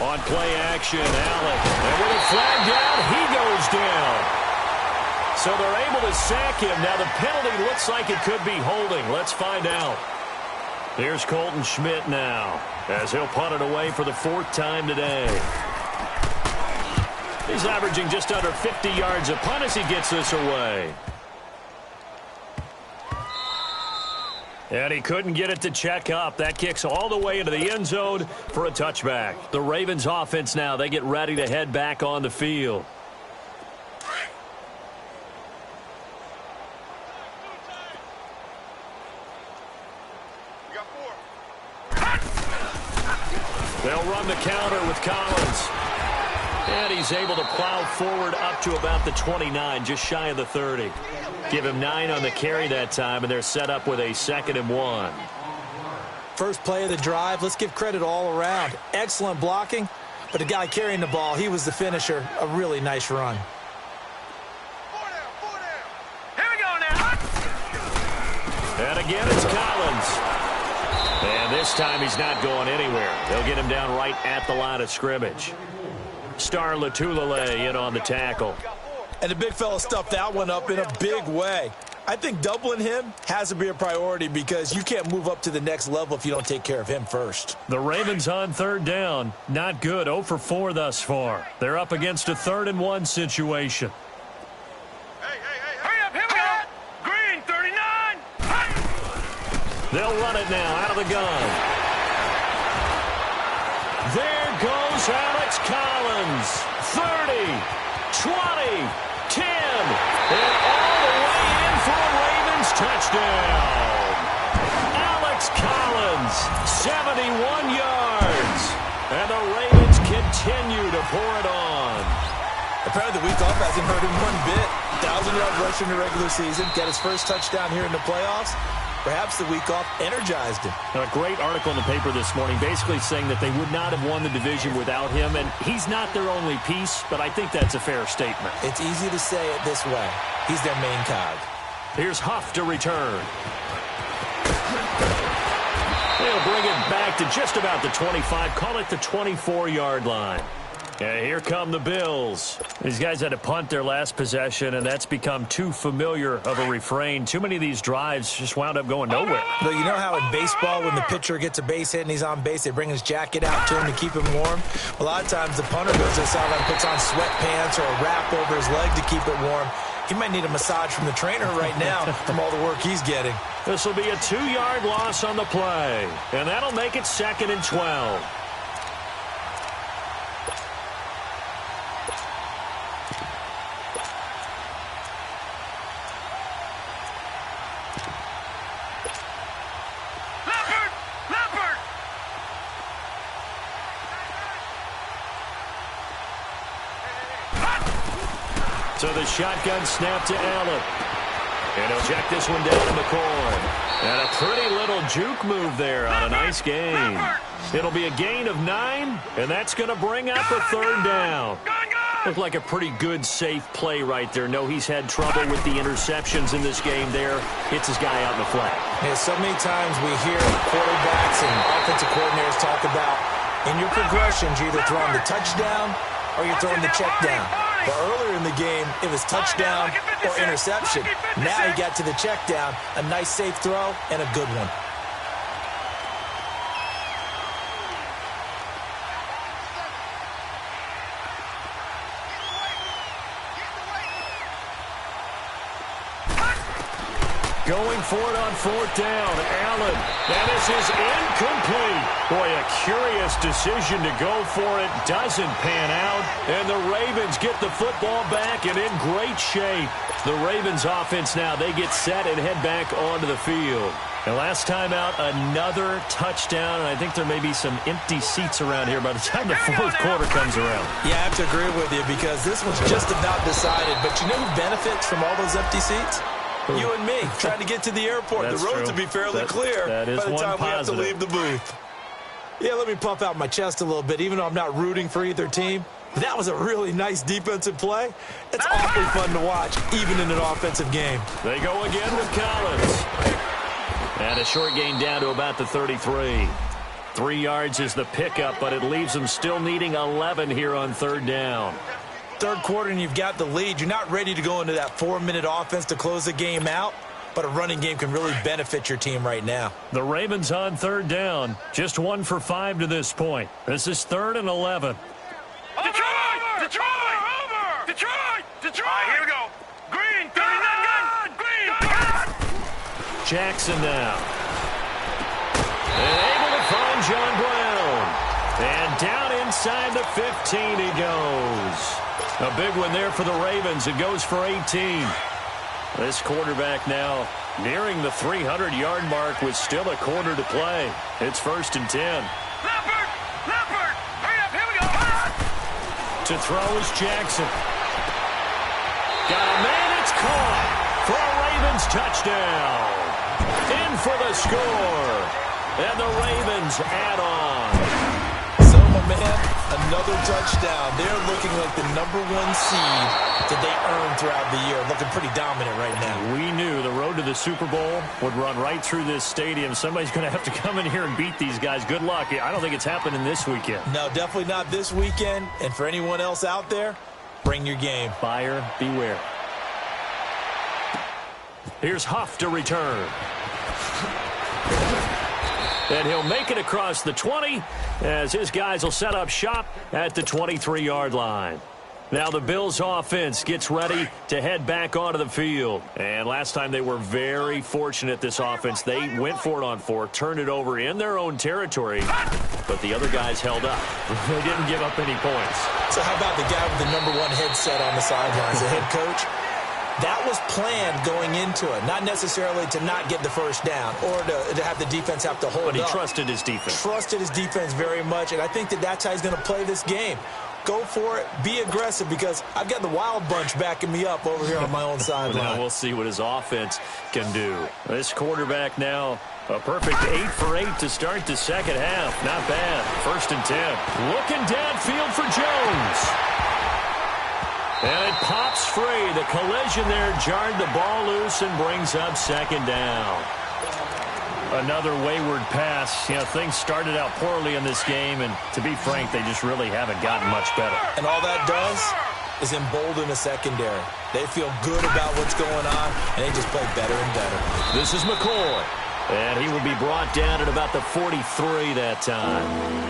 On play action, Allen. And with a flag down, he goes down. So they're able to sack him. Now the penalty looks like it could be holding. Let's find out. Here's Colton Schmidt now, as he'll punt it away for the 4th time today. He's averaging just under 50 yards a punt as he gets this away. And he couldn't get it to check up. That kicks all the way into the end zone for a touchback. The Ravens offense now, they get ready to head back on the field. They'll run the counter with Collins. And he's able to plow forward up to about the 29, just shy of the 30. Give him 9 on the carry that time, and they're set up with a 2nd and 1. First play of the drive, let's give credit all around. Excellent blocking, but the guy carrying the ball, he was the finisher. A really nice run. Here we go now. And again, it's Collins. And this time he's not going anywhere. They'll get him down right at the line of scrimmage. Star Latulele in on the tackle. And the big fella stuffed that one up in a big way. I think doubling him has to be a priority because you can't move up to the next level if you don't take care of him first. The Ravens on 3rd down. Not good. 0 for 4 thus far. They're up against a 3rd and 1 situation. Hurry up, here we go. Green, 39. They'll run it now out of the gun. There goes Alex Collins. 30, 20, 10, and all the way in for a Ravens touchdown. Alex Collins, 71 yards. And the Ravens continue to pour it on. Apparently the week off hasn't hurt him one bit. 1,000-yard rush in the regular season. Get his first touchdown here in the playoffs. Perhaps the week off energized him. A great article in the paper this morning basically saying that they would not have won the division without him, and he's not their only piece, but I think that's a fair statement. It's easy to say it this way. He's their main cog. Here's Huff to return. They'll bring it back to just about the 25, call it the 24-yard line. And here come the Bills. These guys had to punt their last possession, and that's become too familiar of a refrain. Too many of these drives just wound up going nowhere. But you know how in baseball, when the pitcher gets a base hit and he's on base, they bring his jacket out to him to keep him warm? A lot of times the punter goes to the sideline, puts on sweatpants or a wrap over his leg to keep it warm. He might need a massage from the trainer right now from all the work he's getting. This will be a 2-yard loss on the play, and that'll make it 2nd and 12. So the shotgun snap to Allen. And he'll check this one down to McCoy. And a pretty little juke move there on a nice gain. It'll be a gain of 9, and that's going to bring up a third down. Looked like a pretty good, safe play right there. No, he's had trouble with the interceptions in this game there. Hits his guy out in the flat. Yeah, so many times we hear quarterbacks and offensive coordinators talk about in your progressions, you're either throwing the touchdown or you're throwing the check down. But earlier in the game, it was touchdown or interception. Now he got to the check down, a nice safe throw, and a good one. Going for it on 4th down. Allen. And this is incomplete. Boy, a curious decision to go for it. Doesn't pan out. And the Ravens get the football back and in great shape. The Ravens offense now, they get set and head back onto the field. And last time out, another touchdown. And I think there may be some empty seats around here by the time the 4th quarter comes around. Yeah, I have to agree with you because this one's just about decided. But you know who benefits from all those empty seats? You and me, trying to get to the airport. That's the roads true. will be fairly clear by the time we have to leave the booth. Yeah, let me puff out my chest a little bit, even though I'm not rooting for either team. That was a really nice defensive play. It's awfully fun to watch, even in an offensive game. They go again with Collins. And a short gain down to about the 33. 3 yards is the pickup, but it leaves them still needing 11 here on 3rd down. 3rd quarter and you've got the lead. You're not ready to go into that 4-minute offense to close the game out, but a running game can really benefit your team right now. The Ravens on 3rd down. Just 1 for 5 to this point. This is 3rd and 11. Detroit! All right, here we go. Green, 39. Green. Jackson now. And able to find John Brown. And down inside the 15 he goes. A big one there for the Ravens. It goes for 18. This quarterback now nearing the 300-yard mark with still a quarter to play. It's 1st and 10. Leopard! Hurry up, here we go! To throw is Jackson. Got a man, it's caught for a Ravens touchdown. In for the score. And the Ravens add on. Man, another touchdown. They're looking like the #1 seed that they earned throughout the year. Looking pretty dominant right now. We knew the road to the Super Bowl would run right through this stadium. Somebody's going to have to come in here and beat these guys. Good luck. I don't think it's happening this weekend. No, definitely not this weekend. And for anyone else out there, bring your game. Buyer beware. Here's Huff to return. And he'll make it across the 20 as his guys will set up shop at the 23-yard line. Now the Bills offense gets ready to head back onto the field. And last time they were very fortunate, this offense. They went for it on 4, turned it over in their own territory, but the other guys held up. They didn't give up any points. So how about the guy with the #1 headset on the sidelines, the head coach? That was planned going into it, not necessarily to not get the first down or to have the defense have to hold up. But he trusted his defense. Trusted his defense very much, and I think that's how he's going to play this game. Go for it. Be aggressive because I've got the wild bunch backing me up over here on my own sideline. Now we'll see what his offense can do. This quarterback now, a perfect 8 for 8 to start the second half. Not bad. 1st and 10. Looking downfield for Jones. And it pops free. The collision there jarred the ball loose and brings up 2nd down. Another wayward pass. Things started out poorly in this game, and to be frank, they just really haven't gotten much better. And all that does is embolden the secondary. They feel good about what's going on, and they just play better and better. This is McCoy. And he will be brought down at about the 43 that time.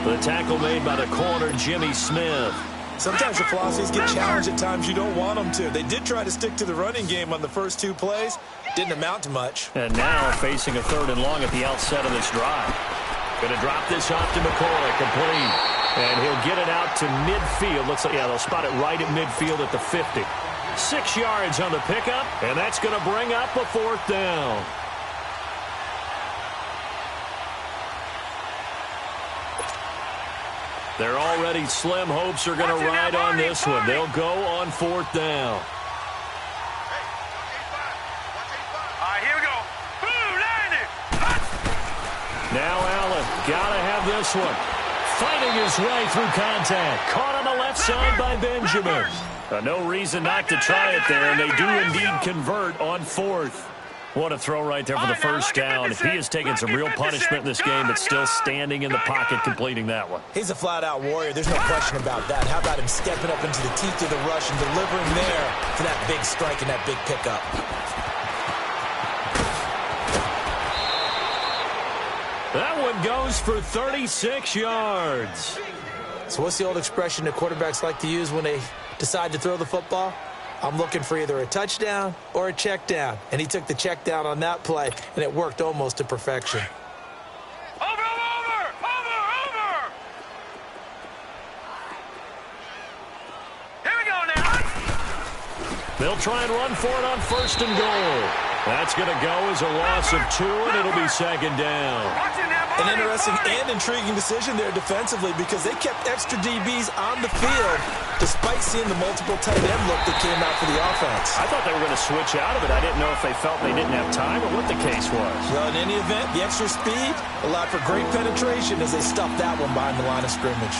The tackle made by the corner, Jimmy Smith. Sometimes your philosophies get challenged at times you don't want them to. They did try to stick to the running game on the first 2 plays. Didn't amount to much. And now facing a 3rd and long at the outset of this drive. Going to drop this off to McCoy, complete. And he'll get it out to midfield. Looks like, they'll spot it right at midfield at the 50. 6 yards on the pickup, and that's going to bring up a 4th down. They're already slim hopes are going to ride on this one. They'll go on 4th down. Now Allen, gotta have this one. Fighting his way through contact. Caught on the left side by Benjamin. No reason not to try it there, and they do indeed convert on fourth. What a throw right there for the first down. He has taken some real punishment in this game, but still standing in the pocket completing that one. He's a flat-out warrior. There's no question about that. How about him stepping up into the teeth of the rush and delivering there for that big strike and that big pickup. That one goes for 36 yards. So what's the old expression that quarterbacks like to use when they decide to throw the football? I'm looking for either a touchdown or a check down. And he took the check down on that play, and it worked almost to perfection. Over! Here we go now. They'll try and run for it on first and goal. That's going to go as a loss of 2, and it'll be second down. An interesting and intriguing decision there defensively because they kept extra DBs on the field despite seeing the multiple tight end look that came out for the offense. I thought they were going to switch out of it. I didn't know if they felt they didn't have time or what the case was. Well, in any event, the extra speed allowed for great penetration as they stuffed that one behind the line of scrimmage.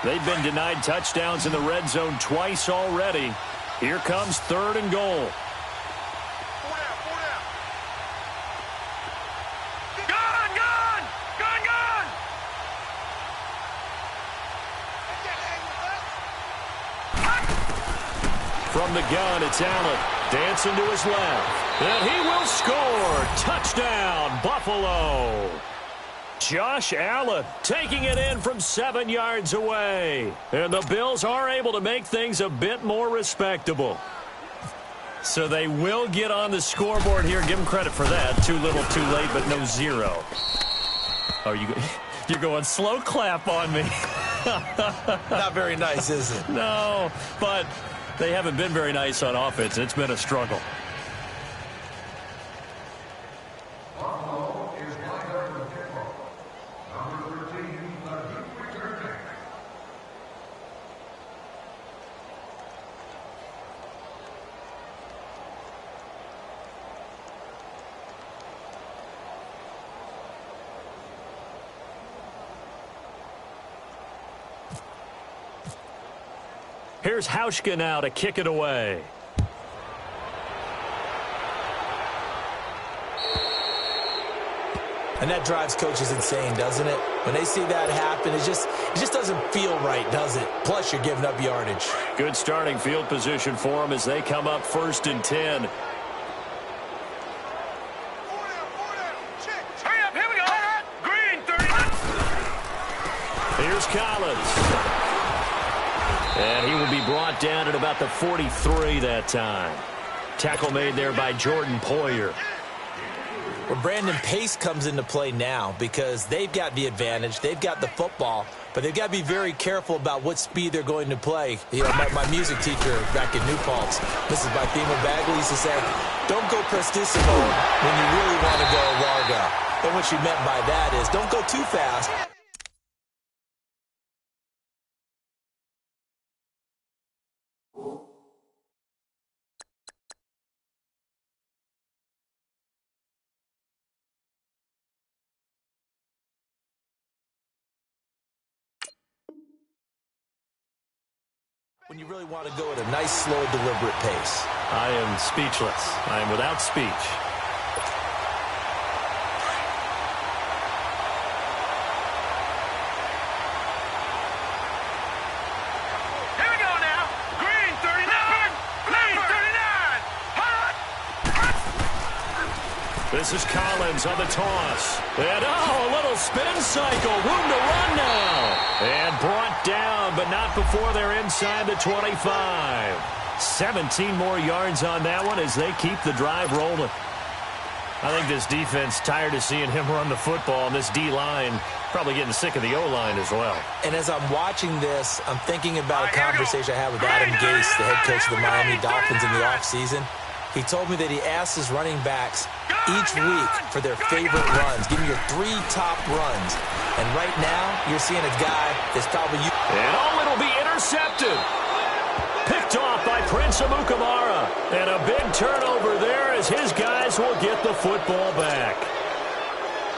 They've been denied touchdowns in the red zone twice already. Here comes third and goal. From the gun, it's Allen. Dancing to his left. And he will score. Touchdown, Buffalo. Josh Allen taking it in from 7 yards away. And the Bills are able to make things a bit more respectable. So they will get on the scoreboard here. Give them credit for that. Too little, too late, but no 0. Oh, you're going slow clap on me. Not very nice, is it? No, but they haven't been very nice on offense. It's been a struggle. Here's Hauschka now to kick it away. And that drives coaches insane, doesn't it? When they see that happen, it just doesn't feel right, does it? Plus, you're giving up yardage. Good starting field position for them as they come up 1st and 10. Hurry up, here we go. Green, 30. Here's Collins. And he will be brought down at about the 43 that time. Tackle made there by Jordan Poyer. Well, Brandon, pace comes into play now because they've got the advantage. They've got the football, but they've got to be very careful about what speed they're going to play. You know, my music teacher back in New Paltz, Mrs. Bythema Bagley, used to say, don't go prestissimo when you really want to go largo. And what she meant by that is don't go too fast. When you really want to go at a nice, slow, deliberate pace. I am speechless. I am without speech. Here we go now. Green, 39. Green, 39. Hot. This is Collins on the toss. And, a little spin cycle. Room to run now. And brought down, but not before they're inside the 25. 17 more yards on that one as they keep the drive rolling. I think this defense tired of seeing him run the football, and this D-line probably getting sick of the O-line as well. And as I'm watching this, I'm thinking about a conversation I had with Adam Gase, the head coach of the Miami Dolphins in the offseason. He told me that he asked his running backs each week for their favorite runs. Give me your 3 top runs. And right now, you're seeing a guy that's probably... And it'll be intercepted. Picked off by Prince Amukamara. And a big turnover there as his guys will get the football back.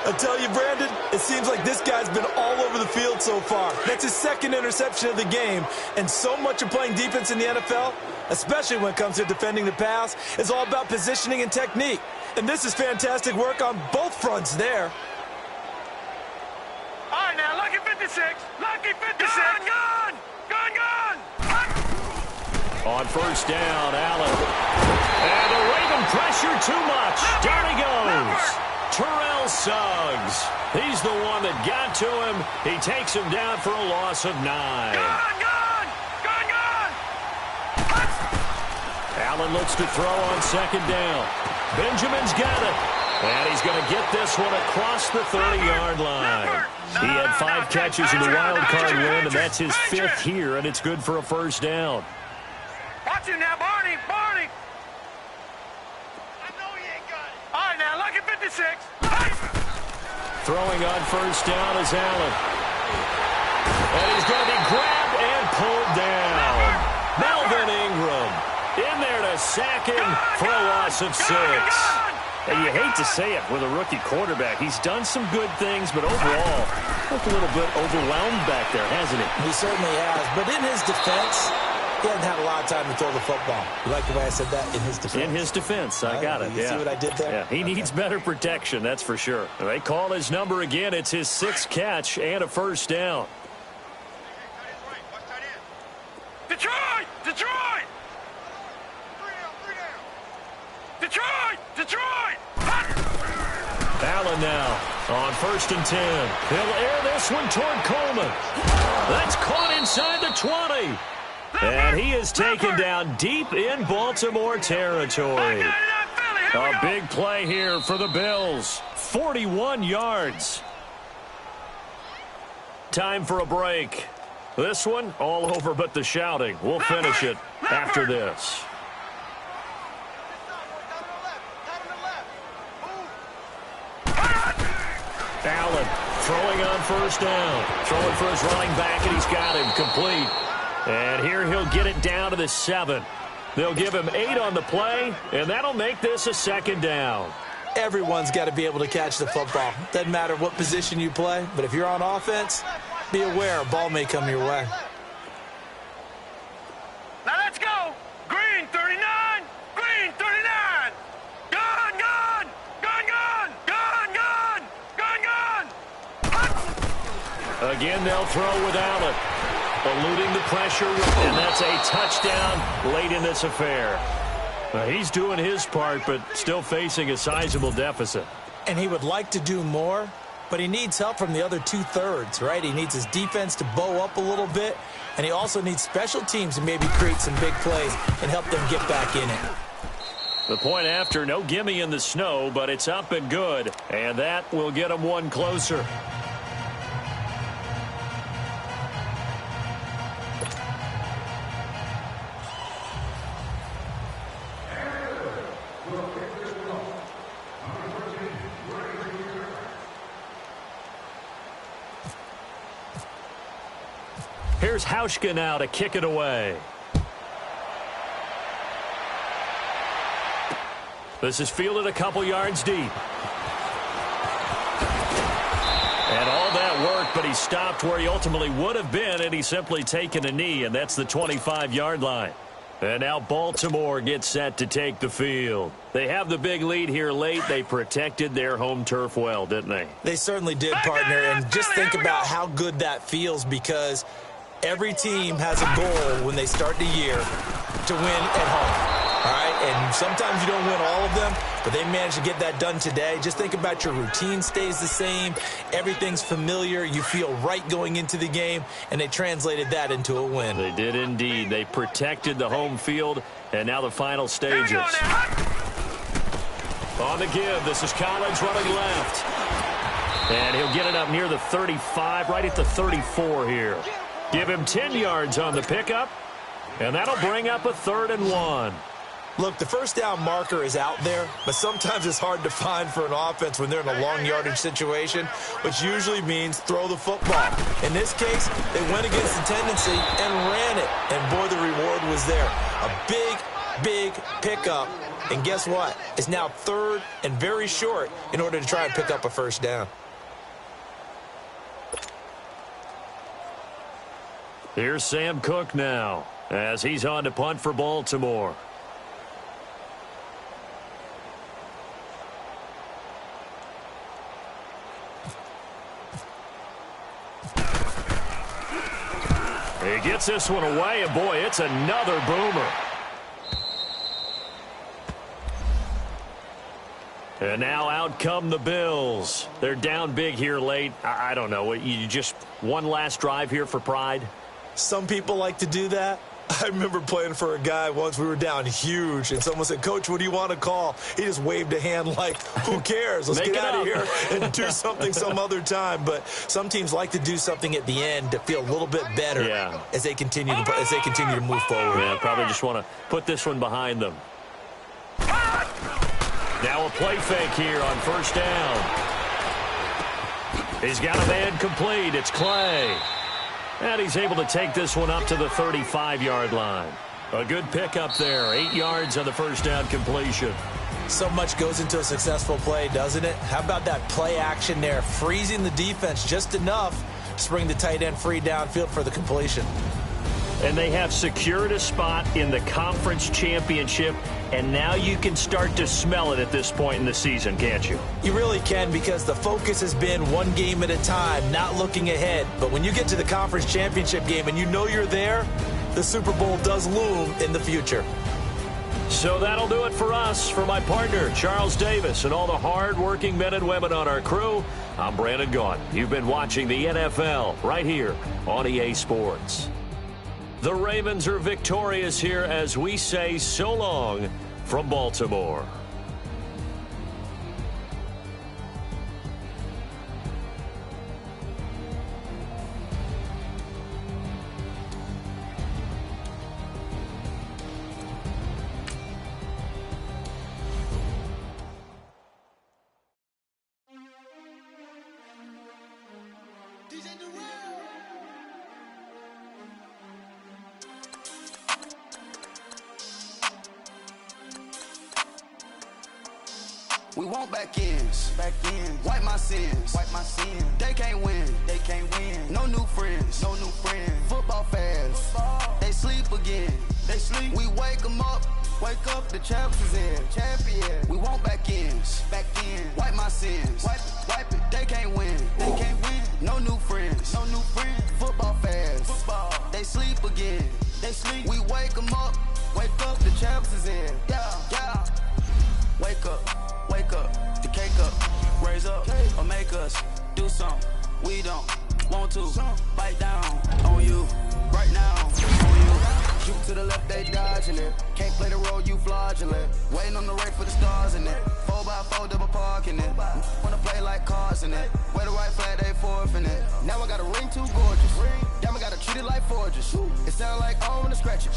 I tell you, Brandon, it seems like this guy's been all over the field so far. That's his 2nd interception of the game. And so much of playing defense in the NFL, especially when it comes to defending the pass, is all about positioning and technique. And this is fantastic work on both fronts there. All right, now, lucky 56. Lucky 56. Gun! On first down, Allen. And the Raven pressure too much. Down he goes. Terrell Suggs. He's the one that got to him. He takes him down for a loss of 9. Gun! Allen looks to throw on 2nd down. Benjamin's got it. And he's going to get this one across the 30-yard line. He had 5 catches in the wild card win, and that's his 5th here, and it's good for a first down. Watch him now, Barney. I know he ain't got it. All right, now, lucky 56. Throwing on first down is Allen. And he's going to be grabbed and pulled down. Melvin Ingram in there to sack him for a loss of 6. And you hate to say it with a rookie quarterback. He's done some good things, but overall, looked a little bit overwhelmed back there, hasn't he? He certainly has. But in his defense, he hasn't had a lot of time to throw the football. You like the way I said that? In his defense. In his defense. I got it. You see what I did there? Yeah, he needs better protection, that's for sure. They call his number again. It's his 6th catch and a first down. Detroit! Allen now on 1st and 10. He'll air this one toward Coleman. That's caught inside the 20. And he is taken down deep in Baltimore territory. A big play here for the Bills. 41 yards. Time for a break. This one all over but the shouting. We'll finish it after this. Allen throwing on first down. Throwing for his running back, and he's got him complete. And here he'll get it down to the 7. They'll give him 8 on the play, and that'll make this a 2nd down. Everyone's got to be able to catch the football. Doesn't matter what position you play, but if you're on offense, be aware a ball may come your way. Now let's go. Green 39. Green 39. Gun. Again, they'll throw with Allen. Eluding the pressure, and that's a touchdown late in this affair. He's doing his part, but still facing a sizable deficit. And he would like to do more, but he needs help from the other 2/3, right? He needs his defense to bow up a little bit, and he also needs special teams to maybe create some big plays and help them get back in it. The point after, no gimme in the snow, but it's up and good, and that will get him one closer. Here's Hauschka now to kick it away. This is fielded a couple yards deep. And all that work, but he stopped where he ultimately would have been, and he's simply taken a knee, and that's the 25-yard line. And now Baltimore gets set to take the field. They have the big lead here late. They protected their home turf well, didn't they? They certainly did, partner, and just think about how good that feels, because every team has a goal when they start the year to win at home. All right, and sometimes you don't win all of them, but they managed to get that done today. Just think about your routine stays the same. Everything's familiar. You feel right going into the game, and they translated that into a win. They did indeed. They protected the home field, and now the final stages. On the give, this is Collins running left. And he'll get it up near the 35, right at the 34 here. Give him 10 yards on the pickup, and that'll bring up a 3rd and 1. Look, the first down marker is out there, but sometimes it's hard to find for an offense when they're in a long yardage situation, which usually means throw the football. In this case, they went against the tendency and ran it. And, boy, the reward was there. A big pickup. And guess what? It's now 3rd and very short in order to try and pick up a first down. Here's Sam Cook now as he's on to punt for Baltimore. He gets this one away, and boy, it's another boomer. And now out come the Bills. They're down big here late. I don't know. You just one last drive here for pride? Some people like to do that. I remember playing for a guy once. We were down huge, and someone said, "Coach, what do you want to call?" He just waved a hand like, who cares? Let's get out of here and do something some other time. But some teams like to do something at the end to feel a little bit better as they continue to move forward. Yeah, probably just want to put this one behind them. Now a play fake here on first down. He's got a man complete. It's Clay. And he's able to take this one up to the 35-yard line. A good pickup there. 8 yards on the first down completion. So much goes into a successful play, doesn't it? How about that play action there? Freezing the defense just enough to bring the tight end free downfield for the completion. And they have secured a spot in the conference championship, and now you can start to smell it at this point in the season, can't you? You really can, because the focus has been one game at a time, not looking ahead. But when you get to the conference championship game and you know you're there, the Super Bowl does loom in the future. So that'll do it for us. For my partner, Charles Davis, and all the hard-working men and women on our crew, I'm Brandon Gaudin. You've been watching the NFL right here on EA Sports. The Ravens are victorious here as we say so long from Baltimore. We want back ends, wipe my sins, They can't win, No new friends, Football fans, they sleep again, We wake them up, the champs is in, champion. We want back ends, wipe my sins, wipe it. They can't win, No new friends, Football fans, they sleep again, We wake them up, the champs is in, yeah. Wake up, the cake up, raise up, or make us do something we don't want to. Bite down on you, right now, on you. Shoot to the left, they dodging it. Can't play the role, you fraudulent. Waiting on the race for the stars in it. 4x4 double parking it. Wanna play like cars in it. Wear the white flag, they forfeit it. Now I got a ring too gorgeous. Damn, I gotta treat it like forges. It sound like I wanna scratch it.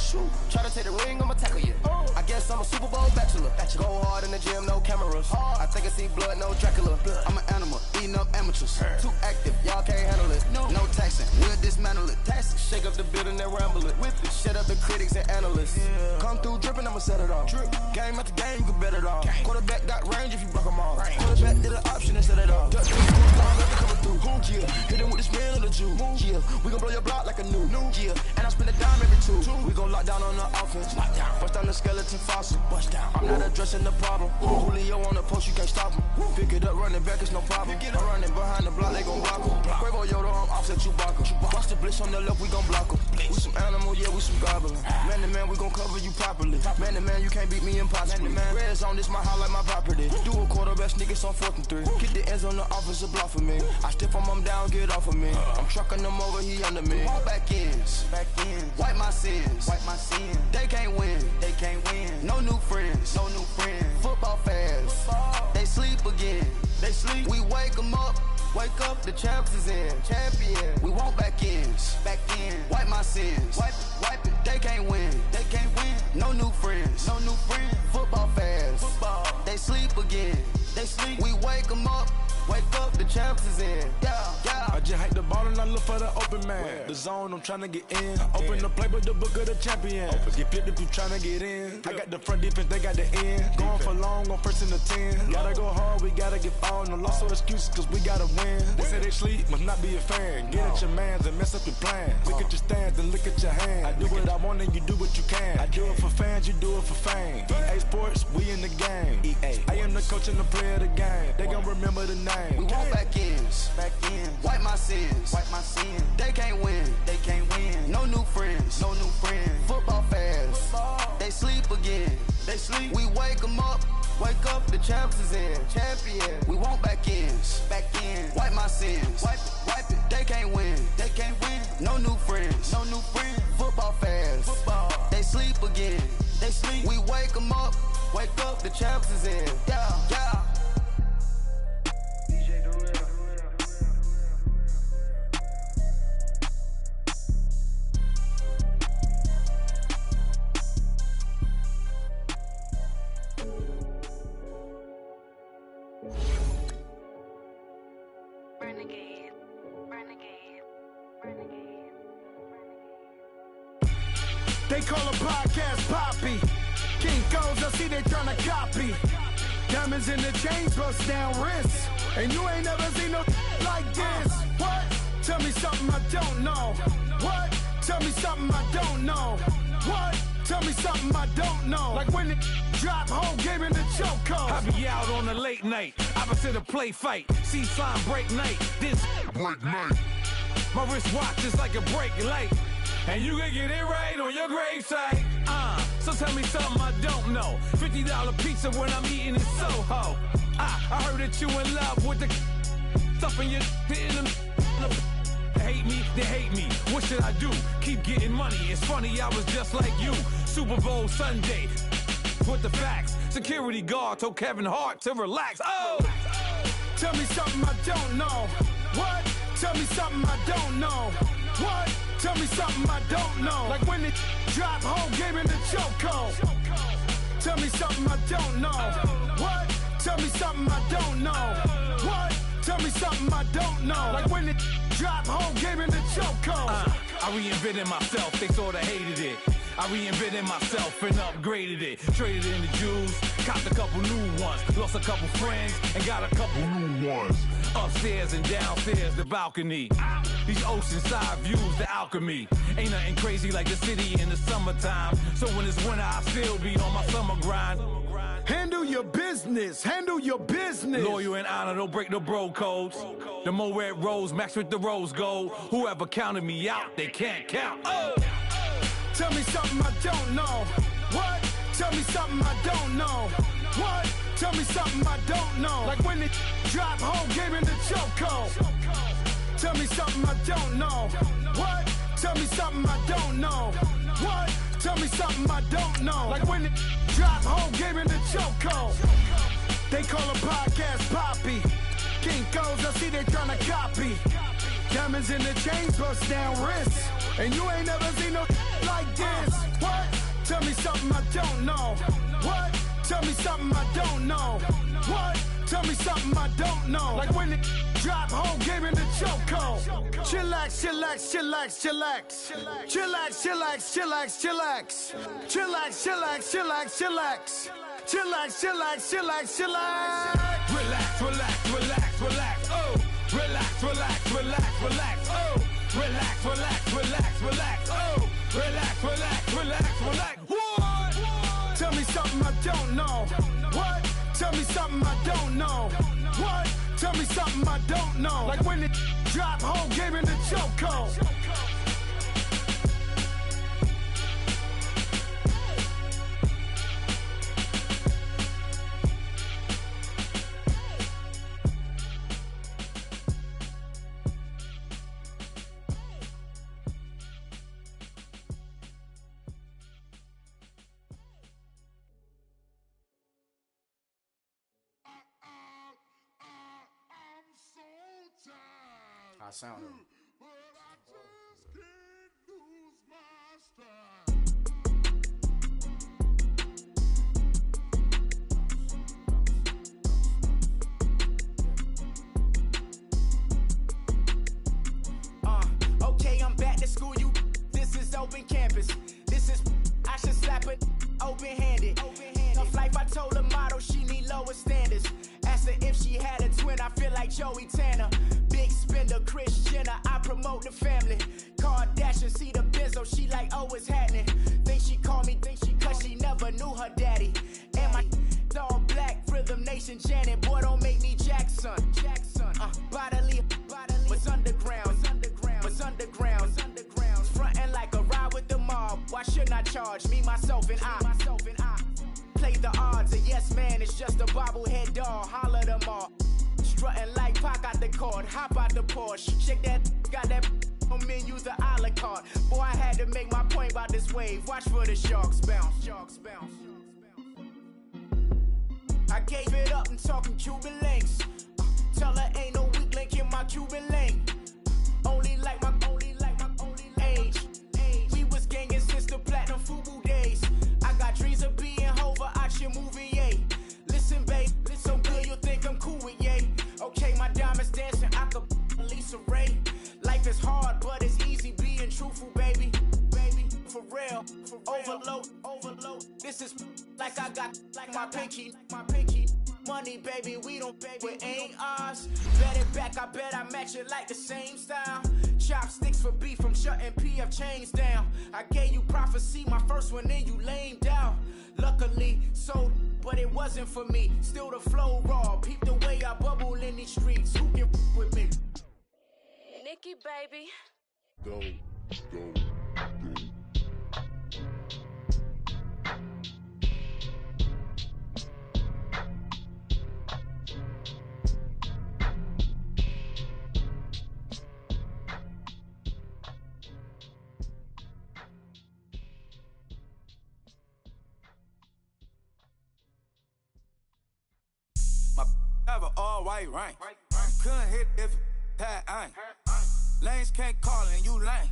Try to take the ring, I'ma tackle you. I guess I'm a Super Bowl bachelor. Go hard in the gym, no cameras. I think I see blood, no Dracula. I'm an animal, eating up amateurs. Too active, y'all can't handle it. No taxing, we'll dismantle it. Shake up the building and ramble it. Whip it, shut up the critics and analysts. Come through dripping, I'ma set it off. Game after game, you can bet it off. Quarterback got range if you broke them off. Quarterback did an option instead of off. Hit him with the spin of the Jew. We gon' blow your block like a new. And I spend a dime every two. We gon' lock down on the offense. Bust down the skeleton fossil. I'm not addressing the problem. Julio on the post, you can't stop him. Pick it up, running back, it's no problem. I'm running behind the block, they gon' block him. Quavo Yoda, I'm offset Chewbacca. Watch the blitz on the left, we gon' block him. We some animal, yeah, we some goblin. Man to man, we gon' cover you properly. Man to man, you can't beat me impossibly. Red zone, this my house like my property. Do a quarterback sneakers on 4th and 3. Get the ends on the offensive block for me. I stiff him, I'm down, get off of me. I'm trucking them over, he under me. Back ends, wipe my sins, They can't win, No new friends, Football fans, they sleep again, We wake them up, the champs is in, champion. We want back ends, wipe my sins, wipe it. They can't win, No new friends, them up. Wake up, the champs is in. Yeah, yeah. I just hike the ball and I look for the open man. The zone, I'm tryna get in. Open the playbook, the book of the champion. Get flipped if you tryna get in. I got the front defense, they got the end. Going for long, on first and the 10. Gotta go hard, we gotta get fouled. No loss or excuses, cause we gotta win. They say they sleep, must not be a fan. Get at your mans and mess up your plans. Look at your stands and look at your hands. I do what I want and you do what you can. I do it for fans, you do it for fame. EA Sports, we in the game. I am the coach and the player of the game. They gon' remember the name. We want back ends, wipe my sins, They can't win, No new friends, Football fans, they sleep again, We wake them up, the champs is in, champion. We want back ends, wipe my sins, wipe it. They can't win, No new friends, Football fans, they sleep again, We wake them up, the champs is in, yeah. They call a podcast Poppy. King goes, I see they tryna copy. Diamonds in the chains, bust down wrists. And you ain't never seen no like this. What? Tell me something I don't know. What? Tell me something I don't know. What? Tell me something I don't know. Like when it drop, whole game in the chokehold. I be out on a late night, opposite a play fight. See sign break night, this break night. My wristwatch is like a break light. And you can get it right on your gravesite. So tell me something I don't know. $50 pizza when I'm eating in Soho. I heard that you in love with the stuff in your hitting them. Hate me, they hate me. What should I do? Keep getting money. It's funny, I was just like you. Super Bowl Sunday. With the facts. Security guard told Kevin Hart to relax. Oh! Tell me something I don't know. What? Tell me something I don't know. What? Tell me something I don't know. Like when it drop, whole game in the chokehold. Tell me something I don't know. What? Tell me something I don't know. What? Tell me something I don't know. Like when it drop, whole game in the chokehold. I reinvented myself, they sorta hated it. I reinvented myself and upgraded it. Traded in the Jews, copped a couple new ones. Lost a couple friends and got a couple new ones. Upstairs and downstairs, the balcony. These oceanside views, the alchemy. Ain't nothing crazy like the city in the summertime. So when it's winter, I still be on my summer grind. Handle your business, handle your business. Loyal and honor, don't break the bro codes. The more red rose match with the rose gold. Whoever counted me out, they can't count. Oh! Tell me something I don't know. What? Tell me something I don't know. What? Tell me something I don't know. Like when it drop, whole game in the chokehold. Tell me something I don't know. What? Tell me something I don't know. What? Tell me something I don't know. Like when it drop, whole game in the chokehold. They call a podcast Poppy. King goes, I see they tryna copy. Diamonds in the chains, bust down wrists. And you ain't never seen no like this. What? Tell me something I don't know. What? Tell me something I don't know. What? Tell me something I don't know. Like when it drop, whole game in the chokehold. Chillax, chillax, chillax, chillax. Chillax, chillax, chillax, chillax. Chillax, chillax, chillax, chillax. Chillax, chillax, chillax, chillax. Relax, relax, relax, relax. Oh! Relax, relax, relax, relax. Oh! Relax, relax, relax, relax. Oh! Relax, relax, relax, relax. What? Tell me something I don't know. What? Tell me something I don't know. What? Tell me something I don't know. Like when it drop, whole game in the chokehold. I sound him. open campus. This is, I should slap it open-handed. Tough life, I told her motto, she need lower standards. Asked her if she had a twin, I feel like Joey Tanner. Big spender, Kris Jenner, I promote the family. Kardashian, see the Benzo, she like, oh, it's happening. Think she called me, cause she never knew her daddy. And my all black, Rhythm Nation, Janet, boy, don't make me Jackson. Bodily, was underground, was underground. Frontin' like a ride with the mob. Why shouldn't I charge me, myself, and I? Play the odds, a yes man is just a bobblehead doll. Holler them all. Strutting like Pac out the court, hop out the Porsche. Shake that, got that on menu, the a la carte. Boy, I had to make my point about this wave. Watch for the sharks bounce. I gave it up and talking Cuban links. Tell her ain't no weak link in my Cuban link. Only like my age. We was gangin' since the platinum FUBU days. I got dreams of being Hova out your movie, yay. Listen, babe, so good you'll think I'm cool with yay. Okay, my diamonds dancing, I could Lisa Ray. Life is hard, but it's easy being truthful, baby. For real, overload. This is like I got like my pinky. Money, baby, we don't pay, it ain't ours. Bet it back, I bet I match it like the same style. Chopsticks for beef from shutting PF chains down. I gave you prophecy, my first one, then you lamed out. Luckily, sold, but it wasn't for me. Still the flow raw, peep the way I bubble in these streets. Who can with me? Nikki, baby. Go. Have an all-white rank. Couldn't hit if it had ain't. Lanes can't call and you lame.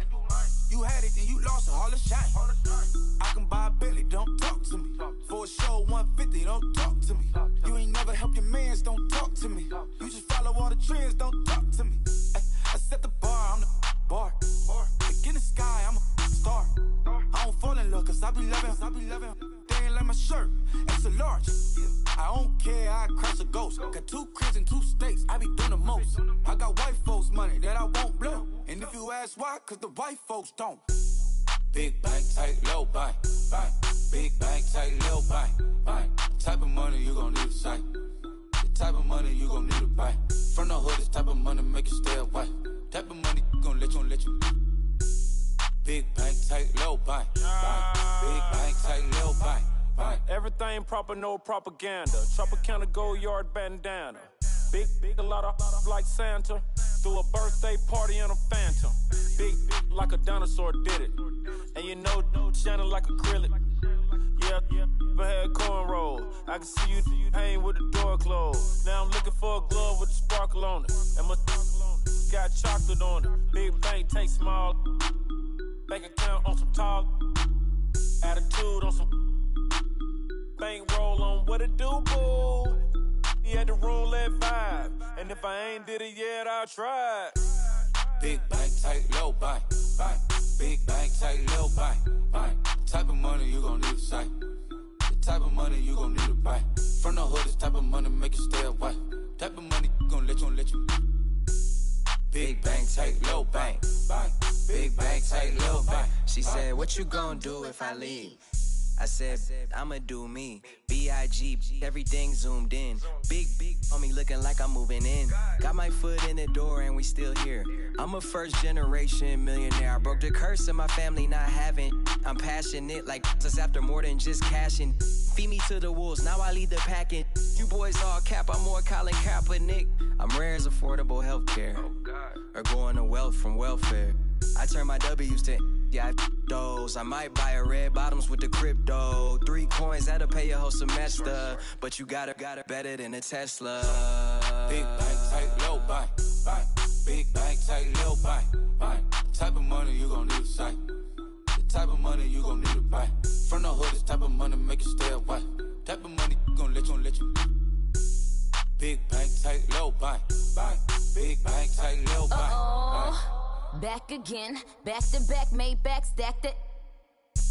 You had it and you lost it, all the shame. I can buy a Billy, don't talk to me. For a show 150, don't talk to me. You ain't never help your mans, don't talk to me. You just follow all the trends, don't talk to me. I set the bar, I'm the bar. Like in the sky, I'm a star. I don't fall in love, cause I be loving. They ain't like my shirt, it's a large. I don't care, I crash a ghost. Got 2 cribs and 2 states, I be doing the most. I got white folks money that I won't blow. And if you ask why, cause the white folks don't. Big bank, tight, low bank. Big bank, tight, low bank. Type of money you gon' need to sight. The type of money you gon' need to buy. From the hood, this type of money make you stay away. Type of money gon' let you. Big bank, tight, low bank. Big bank, tight, low bank. Everything proper, no propaganda. Tropicana gold yard bandana. Big, a lot of like Santa. Threw a birthday party in a phantom. Big like a dinosaur did it. And you know, shining like acrylic. Yeah, I had cornrows. I can see you hang with the door closed. Now I'm looking for a glove with a sparkle on it. And my got chocolate on it. Big bank, take small. Bank account on some tall. Attitude on some. Bank roll on what it do, boo. He had the roulette vibe. And if I ain't did it yet, I'll try. Big bank, tight, low bank. Big bank, tight, low bank. Type of money you gon' need to sight. The type of money you gon' need to buy. From the hood, this type of money make you stay away. Type of money gon' let you. Big bank, tight, low bank. Big bank, tight, low bank. She said, what you gon' do if I leave? I said, I'ma do me. B.I.G. Everything zoomed in. Big on me looking like I'm moving in. Got my foot in the door and we still here. I'm a first generation millionaire. I broke the curse of my family not having. I'm passionate like us after more than just cashing. Feed me to the wolves, now I lead the packing. You boys all cap, I'm more Colin Kaepernick. I'm rare as affordable healthcare. Or going to wealth from welfare. I turn my W's to those. I might buy a red bottoms with the crypto. 3 coins, that'll pay your whole semester. But you gotta better than a Tesla. Big bank, tight, low bank. Big bank, tight, low bank. Type of money you gon' need to sight. The type of money you gon' need to buy. From the hood, this type of money make you stay away. Type of money gon' let you. Big bank, tight, low bank. Big bank, tight, low bank. Back again, back to back, made back, stacked it.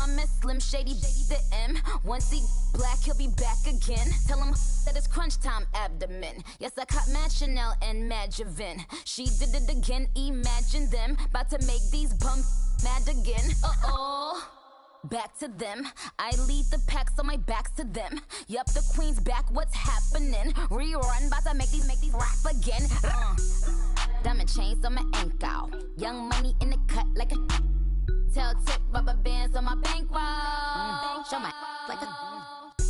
I'm a Slim Shady, the M. Once he black, he'll be back again. Tell him that it's crunch time abdomen. Yes, I caught Mad Chanel and Mad Javin. She did it again, imagine them. About to make these bums mad again. Uh-oh. Back to them. I lead the pack, so my back's to them. Yup, the queen's back, what's happening? Rerun, about to make these rap again. Diamond chains on my ankle. Young money in the cut like a tell tip, rubber bands on my bankroll. Show my like a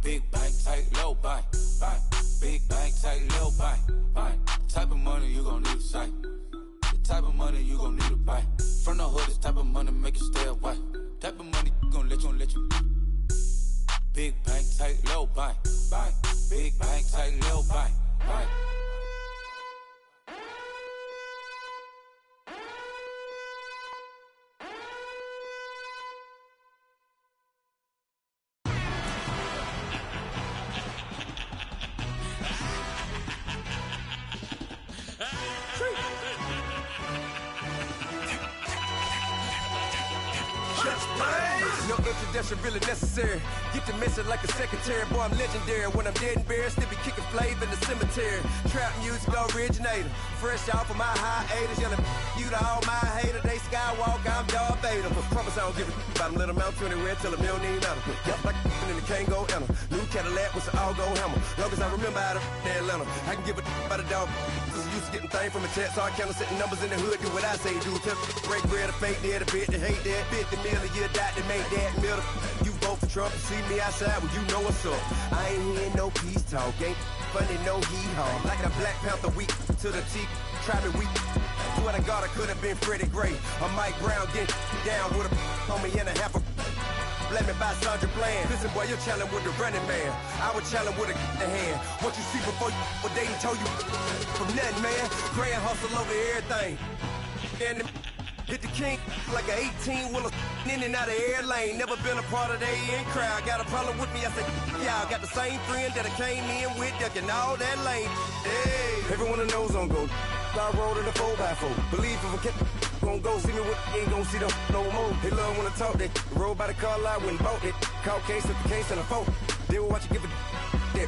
big bank, tight, low bank, bank. Big bank, tight, low bank, bank. Type of money you gon' need to sight. The type of money you gon' need to buy. From the hood, this type of money make you stay away. Type of money gon' let you. Big bank, tight, low bank, bank. Big bank, tight, low bank, bank. No introduction really necessary. Get the message like a secretary. Boy, I'm legendary. When I'm dead and buried, still be kicking flavor in the cemetery. Trap music originator. Fresh off of my hiatus. Yelling you to all my haters. They skywalk, I'm Darth Vader. But promise I don't give a about them. Let them out to anywhere. Tell them they don't need nothing. Yup, like and the can't go enter. New Cadillac with an all-go hammer. Long as I remember how to Atlanta. I can give a about a dog. Cause I'm used to getting things from a text. So I count setting numbers in the hood. Do what I say do. Tell break bread, a fake dead, a bit to hate that. 50 million, you die to make that middle. You vote for Trump and see me outside, well, you know what's up. I ain't hearing no peace talk, ain't funny, no hee-haw. Like the Black Panther week to the T, try me weak. Swear to God, I could have been Freddie Gray. Or Mike Brown getting down with a homie and a half a blame me by Sandra Bland. Listen, boy, you're challenging with the running man. I was challenging with a hand. What you see before you, what they told you from nothing, man. Grand hustle over everything. And hit the king like an 18-wheeler in and out of air lane. Never been a part of the in crowd. Got a problem with me, I said, y'all got the same friend that I came in with, ducking all that lane. Hey, everyone knows on go. I rolled in the 4x4. Believe if a kid gon' go see me with ain't gon' see them no more. They love when I talk, they roll by the car lot when bought it. Call case if the case and a phone. They will watch you give a that.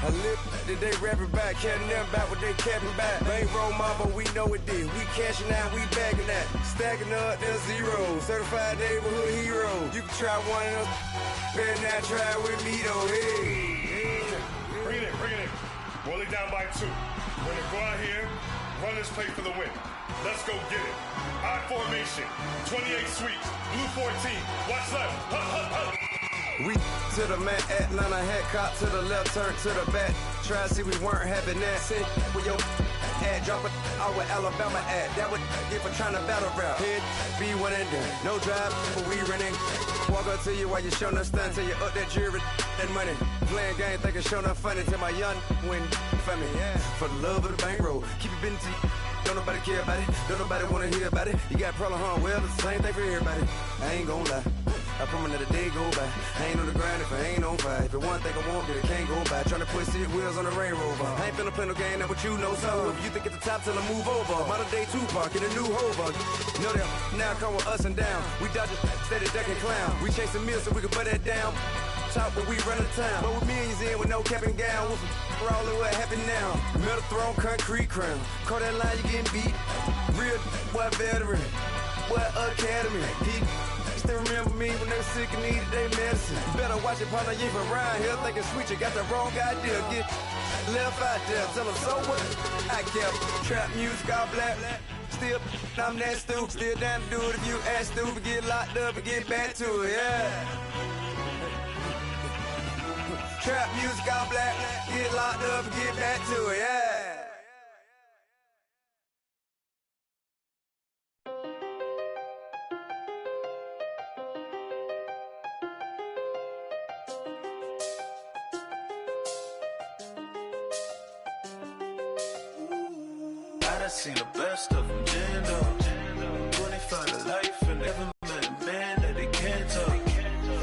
I live that they rapping back, can't never back what they capping back. Bankroll mama, we know it did. We cashing out, we bagging that. Stacking up, there's zero. Certified neighborhood hero. You can try one of those, better not try with me though. Hey. Bring it in. Roll it down by 2. We're gonna go out here, run this play for the win. Let's go get it. High formation, 28 sweeps, blue 14. Watch left. We to the man, Atlanta hat cop to the left, turn to the back. Try to see we weren't having that. Send with your ad, drop it out with Alabama ad. That would get for trying to battle rap. Head, be one and done. No drive, but we running. Walk up to you while you showing us stun till you up that jury and money. Playing game, thinking showing up funny till my young win for me. Yeah. For the love of the bankroll, keep it busy. Don't nobody care about it. Don't nobody wanna hear about it. You got a problem, huh? Well, it's the same thing for everybody. I ain't gon' lie. I promise that a day go by. I ain't on the grind if I ain't on fire. If it one thing I want, then it can't go by. Tryna put seat wheels on the Range Rover. I ain't finna play no game, that what you know. So if you think at the top till I move over. Modern day Tupac in a new Hova. Know that now come with us and down. We dodge it, steady ducking clown. We chasing meals so we can put that down. Top when we run the town. But with millions in with no cap and gown. We're all in what happened now. Metal throne, concrete crown. Call that line, you getting beat. Real what veteran. What academy. He still remember me when they were sick and needed their medicine. Better watch it, partner, you ain't around here thinking sweet. You got the wrong idea. Get left out there. Tell them so what? I kept trap music all black. Still, I'm that stupid. Still down to do it if you ask stupid. Get locked up and get back to it, yeah. Trap music all black. Get locked up and get back to it, yeah. I seen the best of them jammed up. 25 to life and never met a man that they can't talk.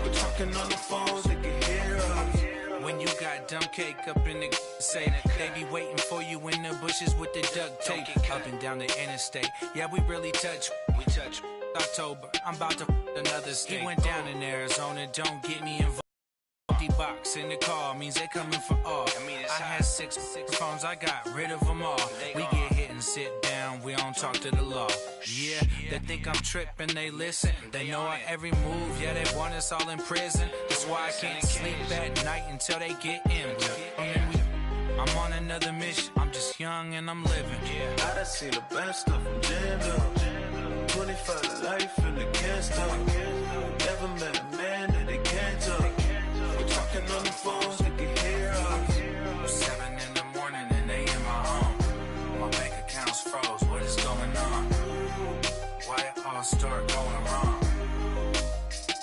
We're talking on the phones, they can hear us. When you got dumb cake up in the say they be waiting for you in the bushes with the duct tape. Up and down the interstate. Yeah, we really touch. We touch. October. I'm about to another state. He went down in Arizona. Don't get me involved. Box in the car means they coming for all. I had six phones, I got rid of them all. We get hit and sit down, we don't talk to the law. Yeah, they think I'm tripping, they listen. They know our every move, yeah, they want us all in prison. That's why I can't sleep at night until they get in. I'm on another mission, I'm just young and I'm living. I done seen the best of them jammed up. 25 to life and they can't stop. Never met a man that they can't talk. Talking on the phones, they can hear us. 7 in the morning and they in my home. My bank account's froze, what is going on? Why it all start going wrong?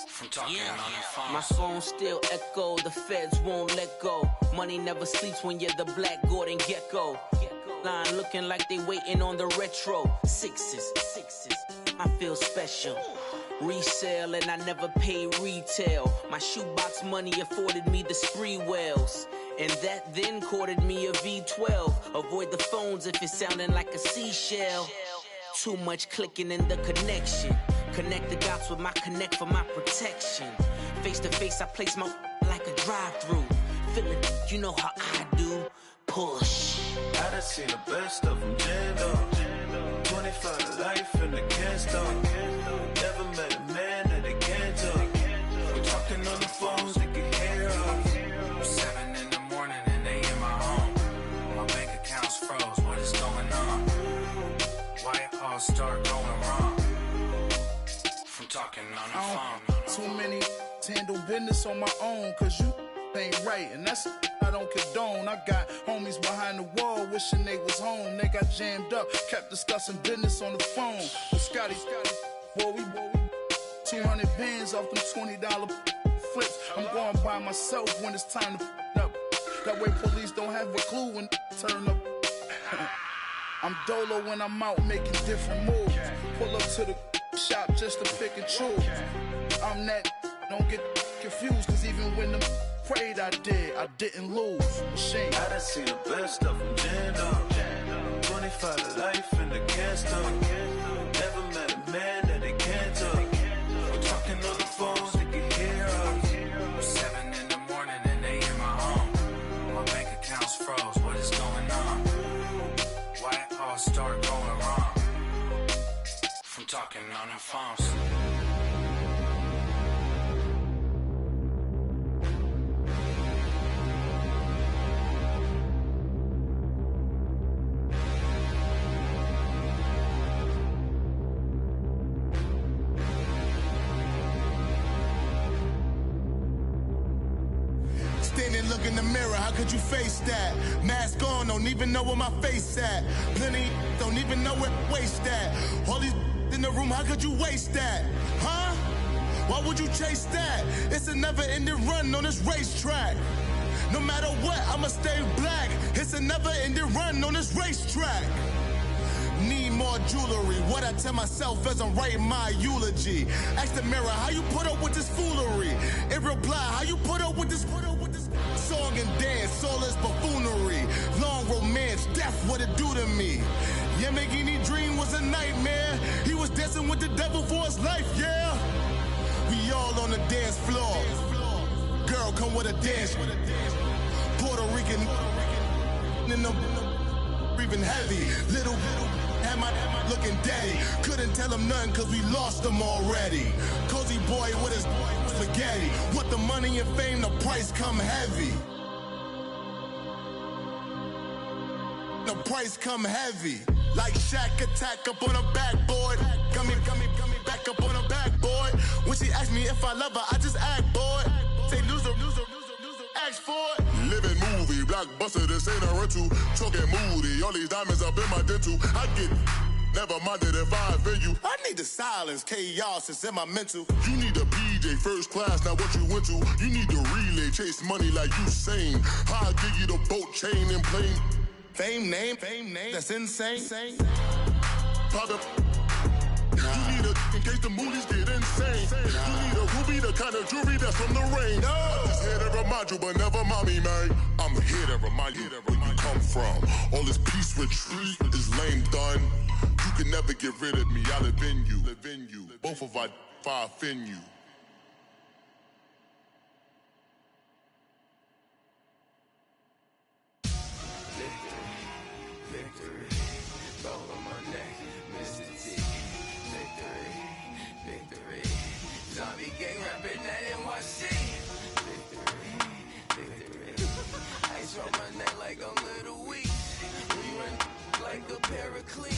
From talking on the phone. My phone still echo, the feds won't let go. Money never sleeps when you're the Black Gordon Gecko. Line looking like they waiting on the retro. Sixes, I feel special. Resale and I never pay retail. My shoebox money afforded me the spree wells. And that then courted me a V12. Avoid the phones if it's sounding like a seashell. Too much clicking in the connection. Connect the dots with my connect for my protection. Face to face I place my like a drive-through. Feeling you know how I do. Push. I done seen the best of them jammed up. 25 to life and they can't stop. Never met a man that they can't talk. We're talking on the phones, they can hear us. 7 in the morning and they in my home. My bank account's froze, what is going on? Why it all start going wrong? From talking on the phone. Too many handle business on my own, cause you ain't right, and that's I don't condone. I got homies behind the wall wishing they was home. They got jammed up, kept discussing business on the phone. With Scotty, boy, we 200 bands off them $20 flips. I'm going by myself when it's time to up. That way police don't have a clue when turn up. I'm dolo when I'm out making different moves. Pull up to the shop just to pick and choose. I'm that, don't get confused, cause even when the prayed I didn't lose. Machine. I done seen the best of them jammed up. 25 to life and they can't stop. Never met a man that they can't talk. We're talking on the phones, they can hear us. 7 in the morning and they in my home. My bank account's froze, what is going on? Why it all start going wrong? From talking on the phones. Standing, look in the mirror, how could you face that? Mask on, don't even know where my face at. Plenty, don't even know where waist at. All these in the room, how could you waste that? Huh? Why would you chase that? It's a never-ending run on this racetrack. No matter what, I'ma stay black. It's a never-ending run on this racetrack. Need more jewelry. What I tell myself as I'm writing my eulogy. Ask the mirror, how you put up with this foolery? It reply, how you put up with this song and dance, soulless buffoonery. Long romance, death, what it do to me? Yamagini dream was a nightmare. He was dancing with the devil for his life, yeah. We all on the dance floor. Girl, come with a dance. Puerto Rican in the breathing heavy. Little had my looking daddy. Couldn't tell him nothing cause we lost him already. Cozy boy with his spaghetti. With the money and fame, the price come heavy. The price come heavy. Like Shaq attack up on a backboard. Coming back up on a backboard. When she asked me if I love her, I just act bored. Say loser, ask for it. Living movie, blockbuster, this ain't a rental. Talking moody, all these diamonds up in my dental. I get never minded if I offend you. I need the silence, chaos is in my mental. You need a PJ first class, not what you went to. You need the relay, chase money like you sane. I'll give you the boat, chain, and plane. Fame name, that's insane. Pop up. You need a in case the movies get insane. insane. You need a ruby, the kind of jewelry that's from the rain. I'm just here to remind you, but never mommy, man. I'm here to remind you where you come from. All this peace retreat is lame done. You can never get rid of me, I live in you. Both of our fire offend you. Victory, gold on my neck, Mr. T. Victory, zombie gang rapping that NYC. Victory, ice on my neck like a little weak. We run like a paraclete.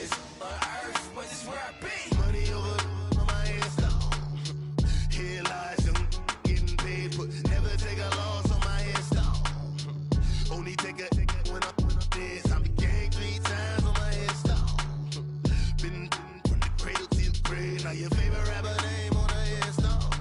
It's on earth, but it's where I be. Money over my head stone. Here lies them getting paid, but never take a loss on my head stone. Only take a when I'm dead. I be gang 3 times on my head stone. Been from the cradle to the grave. Now your favorite rapper name on a headstone.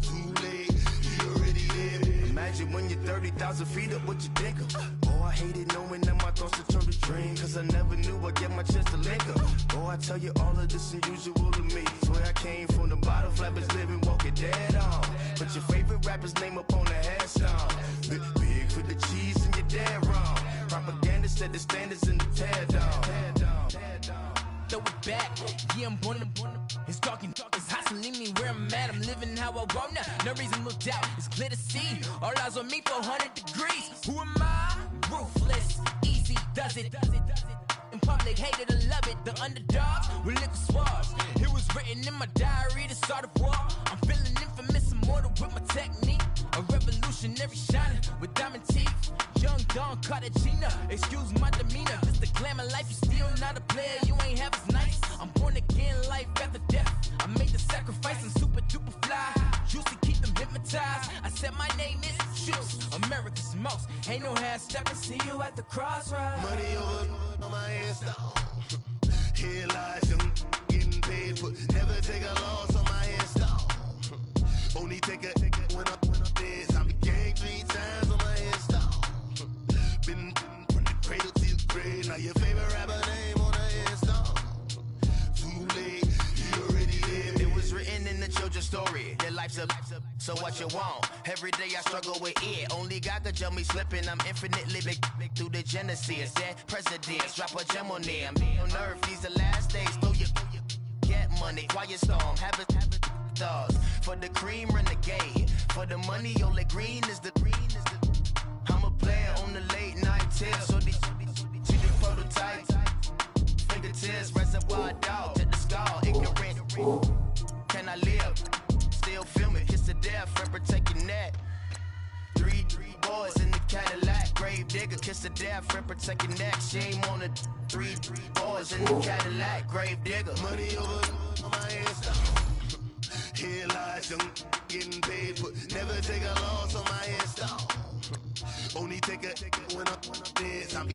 Too late, you already there. Imagine when you're 30,000 feet up, what you think of? Oh, I hated knowing that my thoughts would turn to dream. Cause I never knew I'd get my chance to link up. Oh, I tell you all of this unusual to me. Swear I came from the bottom, flappers living, walking dead on. Put your favorite rapper's name up on the headstone. Big for the cheese and you're dead wrong. Propaganda set the standards in the tear down. Throw it back, yeah, I'm born to it's talking, it's hustling me where I'm at. I'm living how I want now. No reason to doubt, it's clear to see. All eyes on me for 100 degrees. Who am I? Ruthless, easy, does it. In public, hated or love it. The underdogs with liquor swabs. It was written in my diary to start a war. I'm feeling infamous, immortal with my technique. A revolutionary shining with diamond teeth. Young Don Cartagena, excuse my demeanor. Just the glamour life, you still not a player. You ain't half as nice. I'm born again, life after death. I made the sacrifice, I'm super duper fly. Used to keep them hypnotized. I said my name is Juice, America's most. Ain't no half stepping. See you at the crossroads. Money over on my head stone. Here lies them getting paid, but never take a loss on my head stone. Only take a when I'm dead. I be gang 3 times on my head stone. Been from the cradle to the grave. Now your favorite rapper name on a headstone. Too late, you already there. It was written in the children's story. Your life's a so what you want? Every day I struggle with it. Only God could tell me slipping. I'm infinitely big through the genesis. Dead presidents, drop a gem on them. On earth, these the last days. Throw your get money, quiet storm. Have it stars. For the cream, renegade. For the money, only green is the I'm a player on the late night tip. So the prototype. Fingertips, reservoir dog. Check the skull, ignorant. Can I live? Still film it, kiss to death, friend protect your neck. 3 boys in the Cadillac, grave digger, kiss to death, friend protect your neck. Shame on the 3 boys in the Cadillac, grave digger. Money over on my head stone. Here lies them getting paid, but never take a loss on my head stone. Only take a when I'm dead.